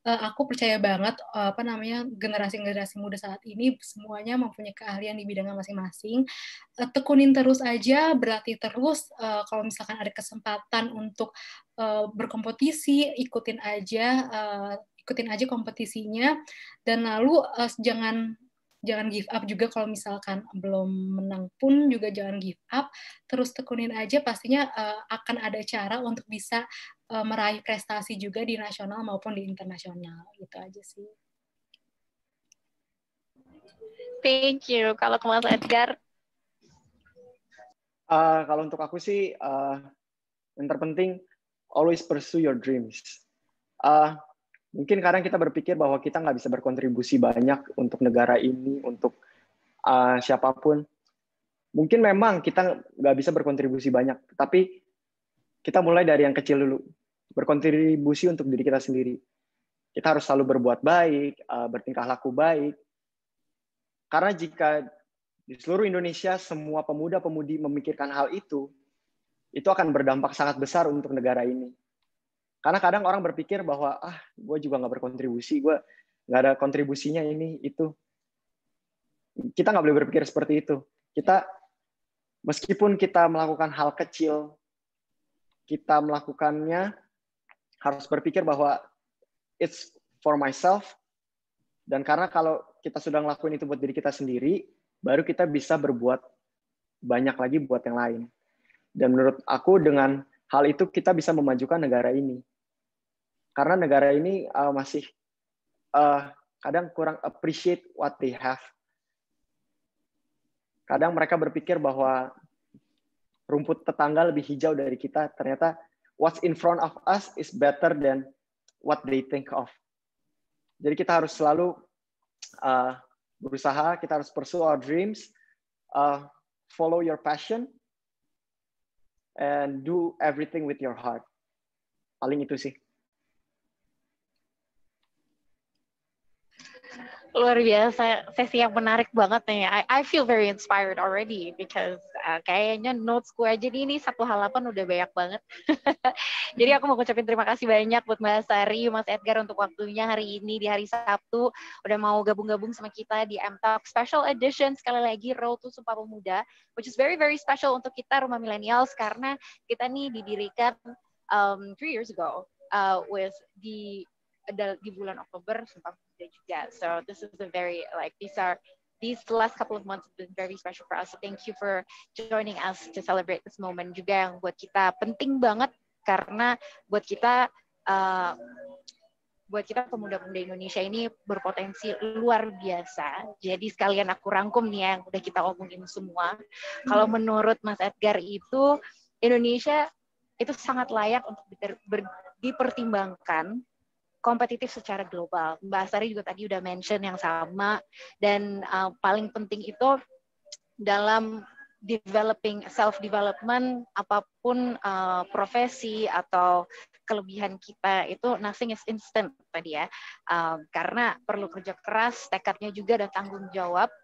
Aku percaya banget generasi-generasi muda saat ini semuanya mempunyai keahlian di bidangnya masing-masing. Tekunin terus aja, berlatih terus. Kalau misalkan ada kesempatan untuk berkompetisi, ikutin aja kompetisinya, dan lalu jangan give up juga. Kalau misalkan belum menang pun juga jangan give up, terus tekunin aja, pastinya akan ada cara untuk bisa meraih prestasi juga di nasional maupun di internasional. Gitu aja sih. Thank you. Kalau ke Mas Edgar? Kalau untuk aku sih, yang terpenting always pursue your dreams. Mungkin kadang kita berpikir bahwa kita nggak bisa berkontribusi banyak untuk negara ini, untuk siapapun. Mungkin memang kita nggak bisa berkontribusi banyak, tapi kita mulai dari yang kecil dulu. Berkontribusi untuk diri kita sendiri. Kita harus selalu berbuat baik, bertingkah laku baik. Karena jika di seluruh Indonesia semua pemuda-pemudi memikirkan hal itu akan berdampak sangat besar untuk negara ini. Karena kadang orang berpikir bahwa, gue juga nggak berkontribusi, gue nggak ada kontribusinya ini, itu. Kita nggak boleh berpikir seperti itu. Meskipun kita melakukan hal kecil, kita melakukannya harus berpikir bahwa it's for myself, dan karena kalau kita sudah ngelakuin itu buat diri kita sendiri, baru kita bisa berbuat banyak lagi buat yang lain. Dan menurut aku dengan hal itu kita bisa memajukan negara ini. Karena negara ini masih kadang kurang appreciate what they have. Kadang mereka berpikir bahwa rumput tetangga lebih hijau dari kita. Ternyata what's in front of us is better than what they think of. Jadi kita harus selalu berusaha, kita harus pursue our dreams, follow your passion, and do everything with your heart. Paling itu sih. Luar biasa, sesi yang menarik banget nih. I feel very inspired already because kayaknya notes gue aja ini 1 halaman udah banyak banget. Jadi aku mau ucapin terima kasih banyak buat Mbak Sari, Mas Edgar untuk waktunya hari ini di hari Sabtu. Udah mau gabung-gabung sama kita di M-Talk Special Edition, sekali lagi Road to Sumpah Pemuda, which is very, very special untuk kita Rumah Millennials karena kita nih didirikan 3 years ago with di bulan Oktober Sumpah Pemuda juga. So this is a very these last couple of months have been very special for us. So thank you for joining us to celebrate this moment juga yang buat kita penting banget karena buat kita pemuda-pemuda Indonesia ini berpotensi luar biasa. Jadi sekalian aku rangkum nih yang udah kita omongin semua. Kalau menurut Mas Edgar itu Indonesia itu sangat layak untuk dipertimbangkan kompetitif secara global. Mbak Sari juga tadi udah mention yang sama, dan paling penting itu dalam developing self-development, apapun profesi atau kelebihan kita itu nothing is instant tadi ya, karena perlu kerja keras, tekadnya juga, dan tanggung jawab.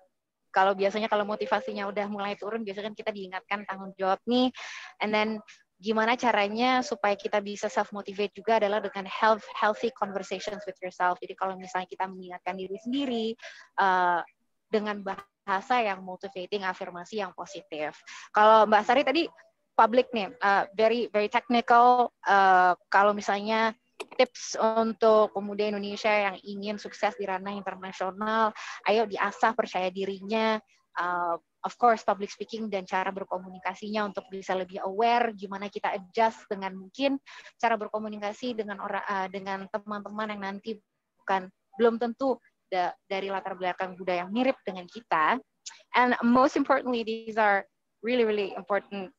Kalau biasanya kalau motivasinya udah mulai turun, biasanya kan kita diingatkan tanggung jawab nih, and then gimana caranya supaya kita bisa self-motivate juga adalah dengan healthy conversations with yourself. Jadi kalau misalnya kita mengingatkan diri sendiri dengan bahasa yang motivating, afirmasi yang positif. Kalau Mbak Sari tadi public nih, very very technical. Kalau misalnya tips untuk pemuda Indonesia yang ingin sukses di ranah internasional, ayo diasah percaya dirinya. Of course, public speaking dan cara berkomunikasinya untuk bisa lebih aware, gimana kita adjust dengan mungkin cara berkomunikasi dengan dengan teman-teman yang nanti belum tentu dari latar belakang budaya yang mirip dengan kita. And most importantly, these are really, really important.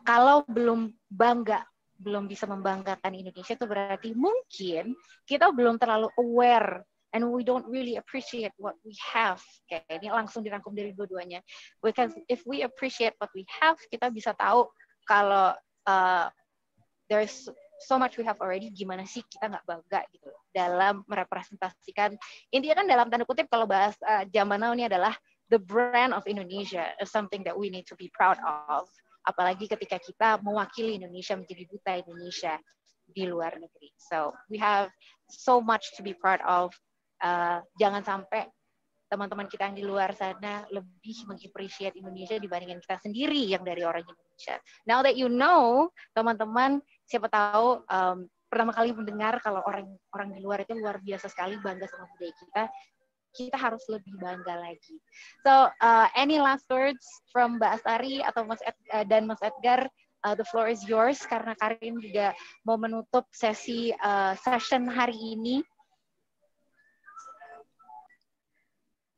Kalau belum bisa membanggakan Indonesia, itu berarti mungkin kita belum terlalu aware and we don't really appreciate what we have. Kayak ini langsung dirangkum dari dua-duanya. Because if we appreciate what we have, kita bisa tahu kalau there's so much we have already, gimana sih kita nggak bangga gitu dalam merepresentasikan, intinya kan dalam tanda kutip kalau bahas zaman now ini adalah the brand of Indonesia is something that we need to be proud of, apalagi ketika kita mewakili Indonesia menjadi duta Indonesia di luar negeri. So we have so much to be proud of. Jangan sampai teman-teman kita yang di luar sana lebih mengappreciate Indonesia dibandingkan kita sendiri yang dari orang Indonesia. Now that you know, teman-teman, siapa tahu pertama kali mendengar kalau orang di luar itu luar biasa sekali bangga sama budaya kita harus lebih bangga lagi. So, any last words from Mbak Astari atau dan Mas Edgar? The floor is yours karena Karin juga mau menutup session hari ini.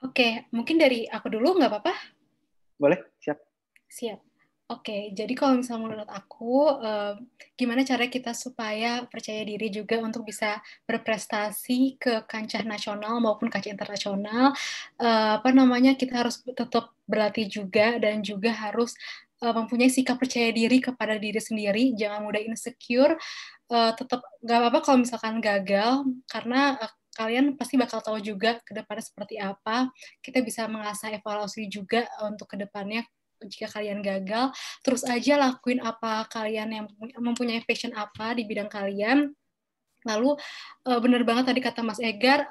Oke, mungkin dari aku dulu nggak apa-apa? Boleh, siap. Siap. Oke, jadi kalau misalnya menurut aku, gimana cara kita supaya percaya diri juga untuk bisa berprestasi ke kancah nasional maupun kancah internasional, kita harus tetap berlatih juga dan juga harus mempunyai sikap percaya diri kepada diri sendiri, jangan mudah insecure, tetap nggak apa-apa kalau misalkan gagal, karena kalian pasti bakal tahu juga ke depannya seperti apa. Kita bisa mengasah evaluasi juga untuk ke depannya jika kalian gagal. Terus aja lakuin apa kalian yang mempunyai passion apa di bidang kalian. Lalu benar banget tadi kata Mas Egar,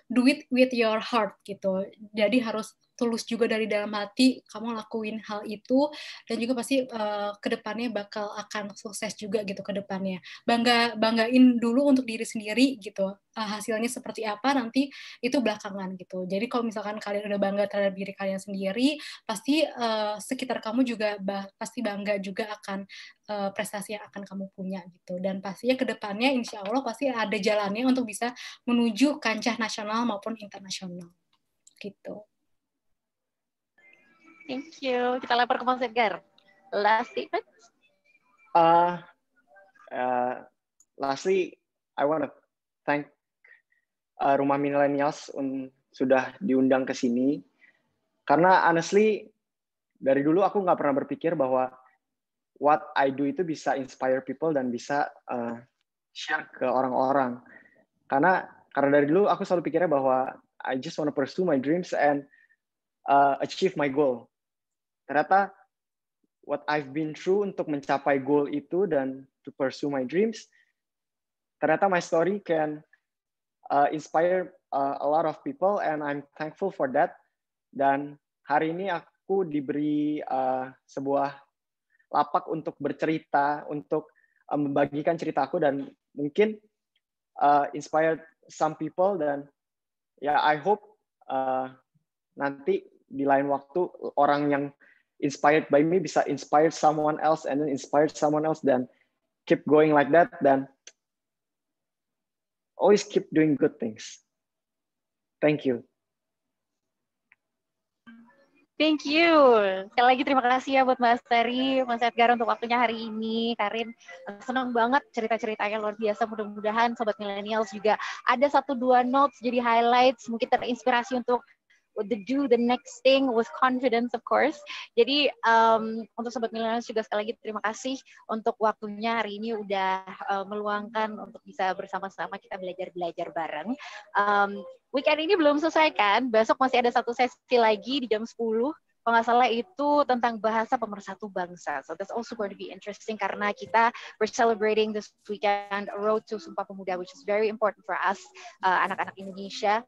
do it with your heart gitu. Jadi harus tulus juga dari dalam hati kamu lakuin hal itu, dan juga pasti ke depannya bakal akan sukses juga gitu ke depannya. Banggain dulu untuk diri sendiri gitu. Hasilnya seperti apa nanti itu belakangan gitu. Jadi kalau misalkan kalian udah bangga terhadap diri kalian sendiri, pasti sekitar kamu juga pasti bangga juga akan prestasi yang akan kamu punya gitu. Dan pastinya ke depannya insya Allah pasti ada jalannya untuk bisa menuju kancah nasional maupun internasional gitu. Thank you. Kita lempar ke Mas Edgar. Last statement. Lastly, I want to thank Rumah Millennials sudah diundang ke sini. Karena honestly, dari dulu aku nggak pernah berpikir bahwa what I do itu bisa inspire people dan bisa share ke orang-orang. Karena dari dulu aku selalu pikirnya bahwa I just want to pursue my dreams and achieve my goal. Ternyata what I've been through untuk mencapai goal itu dan to pursue my dreams, ternyata my story can inspire a lot of people and I'm thankful for that. Dan hari ini aku diberi sebuah lapak untuk bercerita, untuk membagikan ceritaku dan mungkin inspired some people, dan ya I hope nanti di lain waktu orang yang inspired by me bisa inspire someone else and then inspire someone else, dan keep going like that, dan always keep doing good things. Thank you. Thank you. Sekali lagi terima kasih ya buat Mas Terry, Mas Edgar untuk waktunya hari ini. Karin, senang banget cerita-ceritanya luar biasa. Mudah-mudahan Sobat Millennials juga ada 1-2 notes jadi highlights, mungkin terinspirasi untuk do the next thing with confidence, of course. Jadi untuk Sobat Millennials juga sekali lagi terima kasih untuk waktunya hari ini udah meluangkan untuk bisa bersama-sama kita belajar bareng. Weekend ini belum selesai kan? Besok masih ada satu sesi lagi di jam 10. Kalau nggak salah itu tentang bahasa pemersatu bangsa. So that's also going to be interesting karena we're celebrating this weekend Road to Sumpah Pemuda, which is very important for us, anak-anak Indonesia.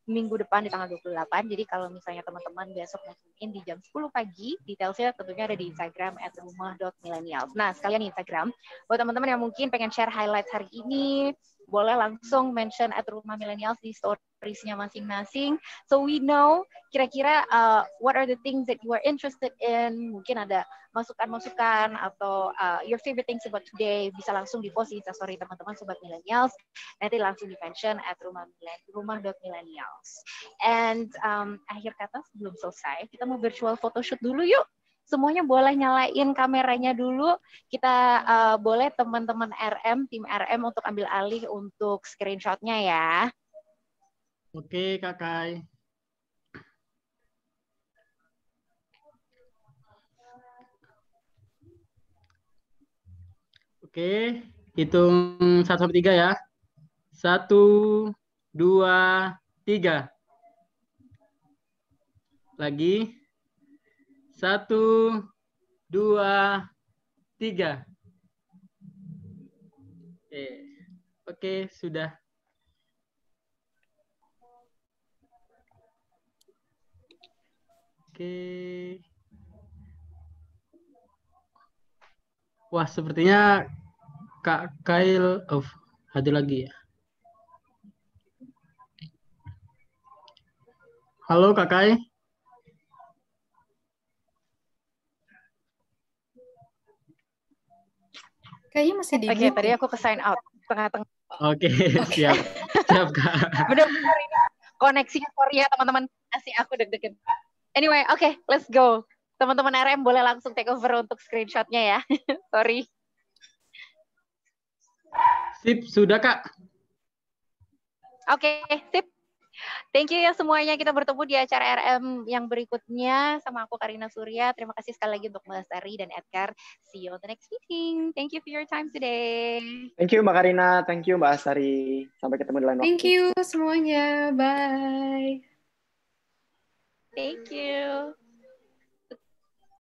Minggu depan di tanggal 28. Jadi kalau misalnya teman-teman besok mungkin di jam 10 pagi, detailsnya tentunya ada di Instagram @rumah.millennials. Nah, sekalian Instagram, buat teman-teman yang mungkin pengen share highlights hari ini, boleh langsung mention @rumah_millennials di storiesnya masing-masing. So we know kira-kira what are the things that you are interested in. Mungkin ada masukan-masukan atau your favorite things about today, bisa langsung di-post di Instastory teman-teman Sobat Millennials. Nanti langsung di-mention @rumah.millennials. And akhir kata sebelum selesai, kita mau virtual photoshoot dulu yuk. Semuanya boleh nyalain kameranya dulu. Kita boleh teman-teman tim RM untuk ambil alih untuk screenshot-nya ya. Oke, Kak Kai. Oke, hitung 1 sampai 3 ya. 1, 2, 3. Lagi. 1, 2, 3. Oke, sudah. Oke. Wah, sepertinya Kak Kyle hadir lagi ya. Halo Kak Kai. Kayaknya masih di Oke, mute tadi deh. aku ke sign out tengah-tengah. Oke, siap. Siap, Kak. Benar-benar ini koneksinya, sorry ya teman-teman. Masih aku deg-degan. Anyway, oke, let's go. Teman-teman RM boleh langsung take over untuk screenshotnya ya. Sorry. Sip, sudah Kak. Oke, sip. Thank you ya semuanya. Kita bertemu di acara RM yang berikutnya sama aku Karina Surya. Terima kasih sekali lagi untuk Mbak Lestari dan Edgar. See you on the next meeting. Thank you for your time today. Thank you Mbak Karina, thank you Mbak Astari. Sampai ketemu di lain waktu. Thank you semuanya. Bye. Thank you.